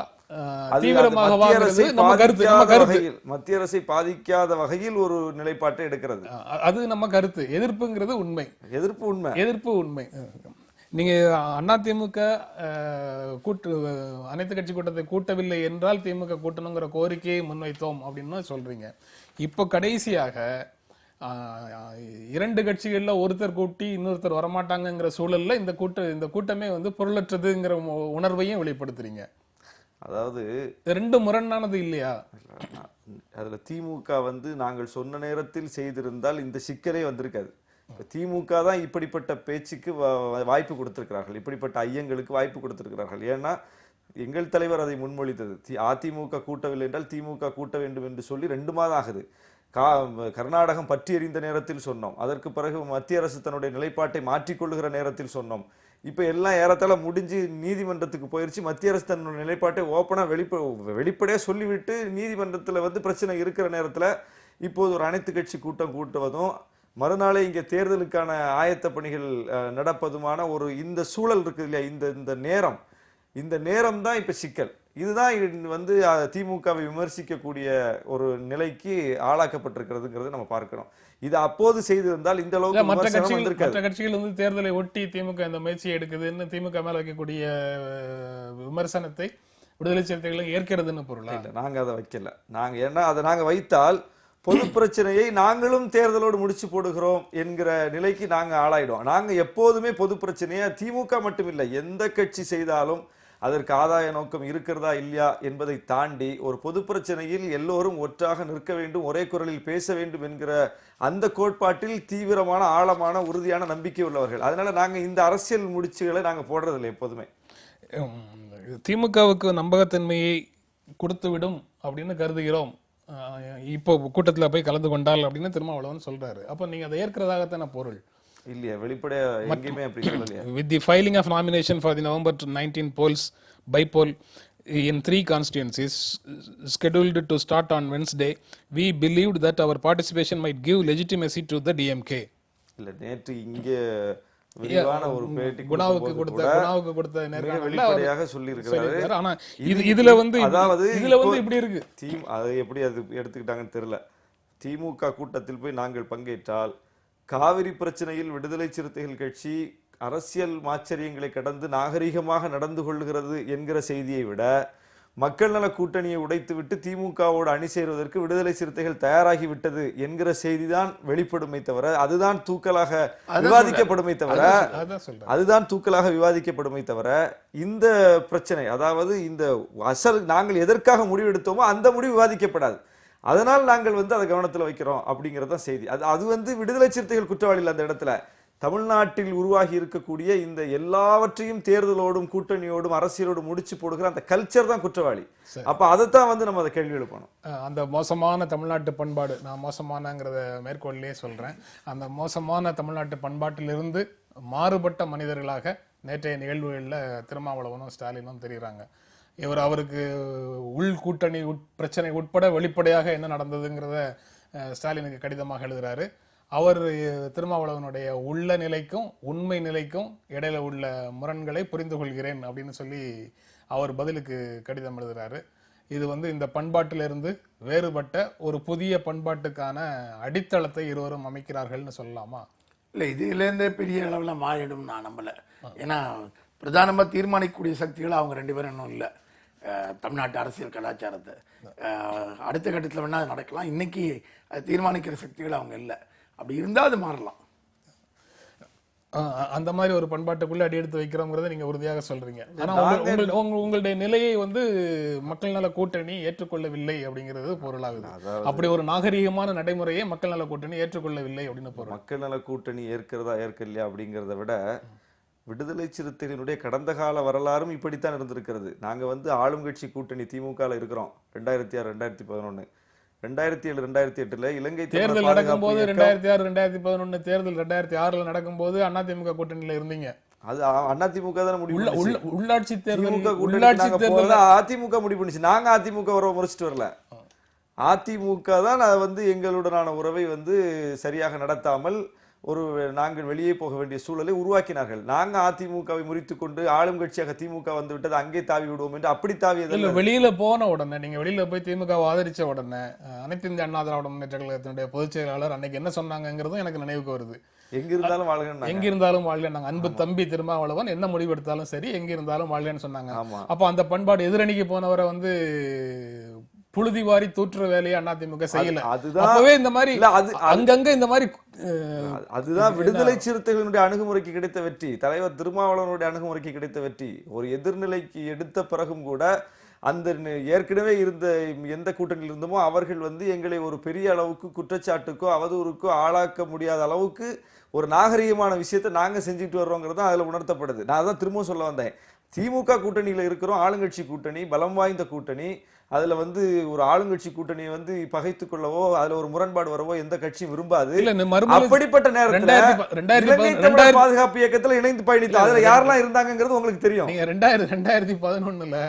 அது தீவிரமாக மத்திய வாங்குறது அரசை நம்ம கருத்து பாதிக்காத வகையில், மத்திய அரசை பாதிக்காத வகையில் ஒரு நிலைப்பாட்டை எடுக்கிறது. அது நம்ம கருத்து. எதிர்ப்புங்கிறது உண்மை, எதிர்ப்பு உண்மை, எதிர்ப்பு உண்மை. நீங்க அதிமுக கூட்டு அனைத்து கட்சி கூட்டத்தை கூட்டவில்லை என்றால் திமுக கூட்டணுங்கிற கோரிக்கையை முன்வைத்தோம் அப்படின்னு சொல்றீங்க. இப்போ கடைசியாக 2 கட்சிகள்ல ஒருத்தர் கூட்டி இன்னொருத்தர் வரமாட்டாங்கிற சூழல்ல இந்த கூட்டமே வந்து பொருளற்றதுங்கிற உணர்வையும் வெளிப்படுத்துறீங்க. அதாவது 2 முரணானது இல்லையா? அதுல திமுக வந்து நாங்கள் சொன்ன நேரத்தில் செய்திருந்தால் இந்த சிக்கலே வந்திருக்காது. திமுக தான் இப்படிப்பட்ட பேச்சுக்கு வாய்ப்பு கொடுத்திருக்கிறார்கள், இப்படிப்பட்ட ஐயங்களுக்கு வாய்ப்பு கொடுத்திருக்கிறார்கள். ஏன்னா எங்கள் தலைவர் அதை முன்மொழித்தது. அதிமுக கூட்டவில்லை என்றால் திமுக கூட்ட வேண்டும் என்று சொல்லி 2 மாதம் ஆகுது. கர்நாடகம் பற்றி எறிந்த நேரத்தில் சொன்னோம். அதற்கு பிறகு மத்திய அரசு தன்னுடைய நிலைப்பாட்டை மாற்றிக்கொள்ளுகிற நேரத்தில் சொன்னோம். இப்ப எல்லாம் ஏறத்தாழ முடிஞ்சு நீதிமன்றத்துக்கு போயிருச்சு. மத்திய அரசு தன்னுடைய நிலைப்பாட்டை ஓப்பனா வெளிப்படையா சொல்லிவிட்டு நீதிமன்றத்துல வந்து பிரச்சனை இருக்கிற நேரத்துல இப்போது ஒரு அனைத்து கட்சி கூட்டம் கூட்டுவதும் மறுநாளே இங்க தேர்தலுக்கான ஆயத்த பணிகள் நடப்பதுமான ஒரு இந்த சூழல் இருக்கு இல்லையா, இந்த நேரம் தான் இப்ப சிக்கல். இதுதான் வந்து திமுகவை விமர்சிக்கக்கூடிய ஒரு நிலைக்கு ஆளாக்கப்பட்டிருக்கிறதுங்கிறது நம்ம பார்க்கணும். இது அப்போது செய்திருந்தால் இந்த அளவுக்கு மற்ற கட்சிகள் வந்து தேர்தலை ஒட்டி திமுக இந்த முயற்சியை எடுக்குதுன்னு திமுக மேல வைக்கக்கூடிய விமர்சனத்தை விடுதலை சிறுத்தைகளும் ஏற்கிறதுன்னு பொருளா? நாங்க அதை வைக்கல. ஏன்னா அதை நாங்க வைத்தால் பொது பிரச்சனையை நாங்களும் தேர்தலோடு முடிச்சு போடுகிறோம் என்கிற நிலைக்கு நாங்க ஆளாயிடுவோம். நாங்க எப்போதுமே பொது பிரச்சனையை திமுக மட்டுமில்லை எந்த கட்சி செய்தாலும் அதற்கு ஆதாய நோக்கம் இருக்கிறதா இல்லையா என்பதை தாண்டி ஒரு பொது பிரச்சனையில் எல்லோரும் ஒற்றாக நிற்க வேண்டும், ஒரே குரலில் பேச வேண்டும் என்கிற அந்த கோட்பாட்டில் தீவிரமான ஆழமான உறுதியான நம்பிக்கை உள்ளவர்கள். அதனால நாங்க இந்த அரசியல் முடிச்சுகளை நாங்க போடுறதில்லை எப்போதுமே. திமுகவுக்கு நம்பகத்தன்மையை கொடுத்துவிடும் அப்படின்னு கருதுகிறோம் இப்போ கூட்டத்துல போய் கலந்து கொண்டால் அப்படின்னு திருமாவளவன் சொல்றாரு. அப்ப நீங்க அதை ஏற்கிறதாகத்தான பொருள் இல்லையா? வெளிப்படையா எங்கேயுமே அப்படி சொல்லலையா? With the filing of nomination for the November 19 polls by poll in 3 constituencies scheduled to start on Wednesday, we believed that our participation might give legitimacy to the DMK. இல்ல நேற்று இங்கே விரிவான ஒரு பேட்டி குணாவுக்கு கொடுத்த வெளிப்படையாக சொல்லி இருக்காரு. ஆனா இதுல வந்து அதாவது இப்படி இருக்கு. அதை எப்படி அது எடுத்துக்கிட்டாங்கன்னு தெரியல. திமுக கூட்டத்தில் போய் நாங்கள் பங்கேற்றால் காவிரி பிரச்சனையில் விடுதலை சிறுத்தைகள் கட்சி அரசியல் மாச்சரியங்களை கடந்து நாகரிகமாக நடந்து கொள்கிறது என்கிற செய்தியை விட மக்கள் நல கூட்டணியை உடைத்துவிட்டு திமுகவோடு அணி சேருவதற்கு விடுதலை சிறுத்தைகள் தயாராகி விட்டது என்கிற செய்திதான் வெளிப்படுமே தவிர அதுதான் தூக்கலாக விவாதிக்கப்படுமே தவிர இந்த பிரச்சனை, அதாவது இந்த அசல் நாங்கள் எதற்காக முடிவெடுத்தோமோ அந்த முடிவு விவாதிக்கப்படாது. அதனால் நாங்கள் வந்து அதை கவனத்தில் வைக்கிறோம் அப்படிங்கறத செய்தி. அது வந்து விடுதலை சிறுத்தைகள் குற்றவாளிகள் அந்த இடத்துல தமிழ்நாட்டில் உருவாகி இருக்கக்கூடிய இந்த எல்லாவற்றையும் தேர்தலோடும் கூட்டணியோடும் அரசியலோடும் முடிச்சு போடுகிற அந்த கல்ச்சர் தான் குற்றவாளி. அப்ப அதைத்தான் வந்து நம்ம அதை கேள்வி எழுப்பணும். அந்த மோசமான தமிழ்நாட்டு பண்பாடு, நான் மோசமானங்கிறத மேற்கொள்ளே சொல்றேன், அந்த மோசமான தமிழ்நாட்டு பண்பாட்டிலிருந்து மாறுபட்ட மனிதர்களாக நேற்றைய நிகழ்வுகளில் திருமாவளவனும் ஸ்டாலினும் தெரிகிறாங்க. அவருக்கு உள் கூட்டணி பிரச்சனை உட்பட வெளிப்படையாக என்ன நடந்ததுங்கிறத ஸ்டாலினுக்கு கடிதமாக எழுதுறாரு. அவர் திருமாவளவனுடைய உள்ள நிலைக்கும் உண்மை நிலைக்கும் இடையில உள்ள முரண்களை புரிந்து கொள்கிறேன் அப்படின்னு சொல்லி அவர் பதிலுக்கு கடிதம் எழுதுறாரு. இது வந்து இந்த பண்பாட்டிலிருந்து வேறுபட்ட ஒரு புதிய பண்பாட்டுக்கான அடித்தளத்தை இருவரும் அமைக்கிறார்கள்னு சொல்லலாமா? இல்லை, இதுலேருந்தே பெரிய அளவில் மாறிடும் நான் நம்பலை. ஏன்னா பிரதானமாக தீர்மானிக்கக்கூடிய சக்திகள் அவங்க 2 பேரும் இன்னும் இல்லை. தமிழ்நாட்டு அரசியல் கலாச்சாரத்தை அடுத்த கட்டத்தில் வேணால் அது நடக்கலாம். இன்னைக்கு அது தீர்மானிக்கிற சக்திகள் அவங்க இல்லை. அப்படி இருந்தால் அது மாறலாம். அந்த மாதிரி ஒரு பண்பாட்டுக்குள்ள அடி எடுத்து வைக்கிறோங்கிறத நீங்க உறுதியாக சொல்றீங்க. ஆனா உங்களுடைய நிலையை வந்து மக்கள் நல கூட்டணி ஏற்றுக்கொள்ளவில்லை அப்படிங்கிறது பொருளாகுது. அப்படி ஒரு நாகரீகமான நடைமுறையை மக்கள் நல கூட்டணி ஏற்றுக்கொள்ளவில்லை அப்படின்னு பொருள். மக்கள் நல கூட்டணி ஏற்கிறதா ஏற்கலையா அப்படிங்கிறத விட விடுதலை சிறுத்தைகளுடைய கடந்த கால வரலாறும் இப்படித்தான் இருந்திருக்கிறது. நாங்க வந்து ஆளும் கட்சி கூட்டணி திமுகல இருக்கிறோம் 2006 2011 2007 2008 இலங்கை தேர்தல் நடக்கும்போது 2006 2011 தேர்தல் 2006 நடக்கும்போது அதிமுக கூட்டணியில இருந்தீங்க. அது அதிமுக தான் முடிவு. உள்ளாட்சி தேர்தல் அதிமுக முடிவு பண்ணிச்சு. நாங்க அதிமுக உறவை முறிச்சிட்டு வரல. அதிமுக தான் வந்து எங்களுடனான உறவை வந்து சரியாக நடத்தாமல் ஒரு நாங்கள் வெளியே போக வேண்டிய சூழலை உருவாக்கினார்கள். நாங்க அதிமுகவை முறித்து கொண்டு ஆளும் கட்சியாக திமுக வந்து விட்டது, அங்கே தாவி விடுவோம் என்று அப்படி தாவியது இல்ல. வெளியில போன உடனே, நீங்க வெளியில போய் திமுக ஆதரிச்ச உடனே அனைத்து இந்திய அண்ணா திராவிட முன்னேற்ற கழகத்தினுடைய பொதுச் செயலாளர் அன்னைக்கு என்ன சொன்னாங்கிறதும் எனக்கு நினைவுக்கு வருது. எங்க இருந்தாலும் வாழ்க, எங்க இருந்தாலும் வாழ்க, நாங்க அன்பு தம்பி திருமாவளவன் என்ன முடிவெடுத்தாலும் சரி எங்க இருந்தாலும் வாழ்கன்னு சொன்னாங்க. ஆமா. அப்ப அந்த பண்பாடு எதிரணிக்கு போனவரை வந்து புழுதி வாரி தூற்றுற வேலையை அதிமுக செய்யல. அப்பவே இந்த மாதிரி அங்கங்க இந்த மாதிரி அதுதான் விடுதலை சிறுத்தைகளுடைய அணுகுமுறைக்கு கிடைத்த வெற்றி, தலைவர் திருமாவளவனுடைய அணுகுமுறைக்கு கிடைத்த வெற்றி. ஒரு எதிர்நிலைக்கு எடுத்த பிறகும் கூட அந்த ஏற்கனவே இருந்த எந்த கூட்டணியில் இருந்தமோ அவர்கள் வந்து எங்களை ஒரு பெரிய அளவுக்கு குற்றச்சாட்டுக்கோ அவதூறுக்கோ ஆளாக்க முடியாத அளவுக்கு ஒரு நாகரிகமான விஷயத்தை நாங்க செஞ்சுட்டு வர்றோங்கிறது அதுல உணர்த்தப்படுது. நான் அதான் திரும்பவும் சொல்ல வந்தேன். திமுக கூட்டணியில இருக்கிறோம், ஆளுங்கட்சி கூட்டணி, பலம் வாய்ந்த கூட்டணி. அதுல வந்து ஒரு ஆளுங்கட்சி கூட்டணியை வந்து பகைத்துக் கொள்ளவோ அதுல ஒரு முரண்பாடு வரவோ எந்த கட்சியும் விரும்பாது. அப்படிப்பட்ட நேரத்துல பாதுகாப்பு இயக்கத்துல இணைந்து பயணித்து அதுல யாரெல்லாம் இருந்தாங்கிறது உங்களுக்கு தெரியும். நீங்க 2011ல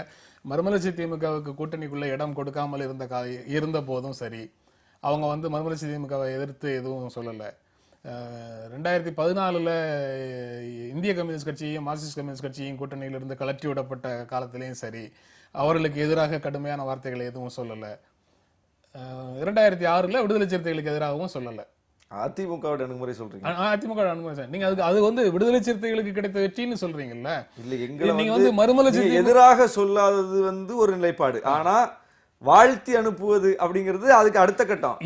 மறுமலர்ச்சி திமுகவுக்கு கூட்டணிக்குள்ள இடம் கொடுக்காமல் இருந்த போதும் சரி, அவங்க வந்து மறுமலர்ச்சி திமுகவை எதிர்த்து எதுவும் சொல்லல. 2014ல இந்திய கம்யூனிஸ்ட் கட்சியையும் மார்க்சிஸ்ட் கம்யூனிஸ்ட் கட்சியையும் கூட்டணியிலிருந்து கலற்றி விடப்பட்ட காலத்திலையும் சரி அவர்களுக்கு எதிராக கடுமையான வார்த்தைகளை எதுவும் சொல்லல. 2006ல விடுதலை சிறுத்தைகளுக்கு எதிராகவும் சொல்லல. அதிமுகவோட அணுகுமுறை சொல்றீங்க. அதிமுக அணுகுமுறை நீங்க அது வந்து விடுதலை சிறுத்தைகளுக்கு கிடைத்த வெற்றின்னு சொல்றீங்கல்ல. இல்ல, எங்களை நீங்க வந்து மறுமலர்ச்சி எதிராக சொல்லாதது வந்து ஒரு நிலைப்பாடு. ஆனா வாழ்த்தி அனுப்புவது அப்படிங்கிறது அதுக்கு அடுத்த கட்டம்.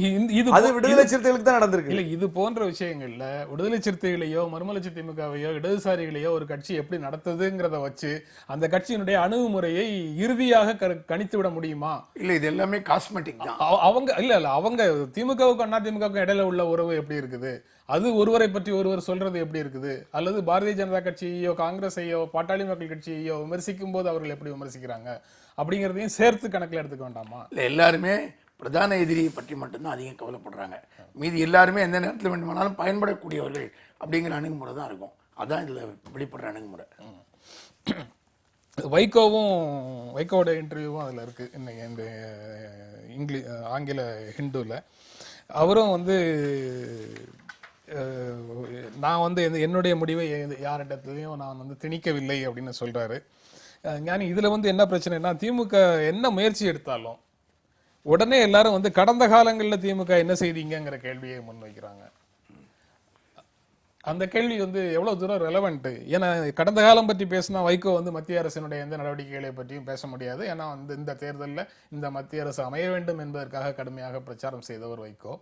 அது விடுதலை சிறுத்தைகளுக்கு தான் நடந்திருக்கு. இல்ல, இது போன்ற விஷயங்கள்ல விடுதலை சிறுத்தைகளையோ மறுமலர்ச்சி திமுகவையோ இடதுசாரிகளையோ ஒரு கட்சி எப்படி நடத்துதுங்கிறத வச்சு அந்த கட்சியினுடைய அணுகுமுறையை இறுதியாக கணித்து விட முடியுமா? இல்ல, இது எல்லாமே காஸ்மெட்டிக் தான். அவங்க இல்ல அவங்க திமுகவுக்கும் அதிமுகவுக்கும் இடையில உள்ள உறவு எப்படி இருக்குது, அது ஒருவரை பற்றி ஒருவர் சொல்றது எப்படி இருக்குது, அல்லது பாரதிய ஜனதா கட்சியையோ காங்கிரஸையோ பாட்டாளி மக்கள் கட்சியையோ விமர்சிக்கும் போது அவர்கள் எப்படி விமர்சிக்கிறாங்க அப்படிங்கிறதையும் சேர்த்து கணக்கில் எடுத்துக்க வேண்டாமா? இல்லை, எல்லாருமே பிரதான எதிரியை பற்றி மட்டும்தான் அதிகம் கவலைப்படுறாங்க. மீதி எல்லாருமே எந்த நேரத்தில் வேண்டுமானாலும் பயன்படக்கூடியவர்கள் அப்படிங்கிற அணுகுமுறை தான் இருக்கும். அதான் இதில் வெளிப்படுற அணுகுமுறை. வைகோவோட இன்டர்வியூவும் அதில் இருக்குது. இன்னைக்கு இந்த ஆங்கில ஹிந்துவில் அவரும் வந்து நான் வந்து என்னுடைய முடிவை யாரிடத்துலையும் நான் வந்து திணிக்கவில்லை அப்படின்னு சொல்றாரு. ஞானி, இதுல வந்து என்ன பிரச்சனைனா திமுக என்ன முயற்சி எடுத்தாலும் உடனே எல்லாரும் வந்து கடந்த காலங்களில் திமுக என்ன செய்தீங்கிற கேள்வியை முன்வைக்கிறாங்க. அந்த கேள்வி வந்து எவ்வளவு தூரம் ரெலவெண்ட்? ஏன்னா கடந்த காலம் பற்றி பேசினா வைகோ வந்து மத்திய அரசினுடைய எந்த நடவடிக்கைகளை பற்றியும் பேச முடியாது. ஏன்னா வந்து இந்த தேர்தலில் இந்த மத்திய அரசு அமைய வேண்டும் என்பதற்காக கடுமையாக பிரச்சாரம் செய்தவர் வைகோ.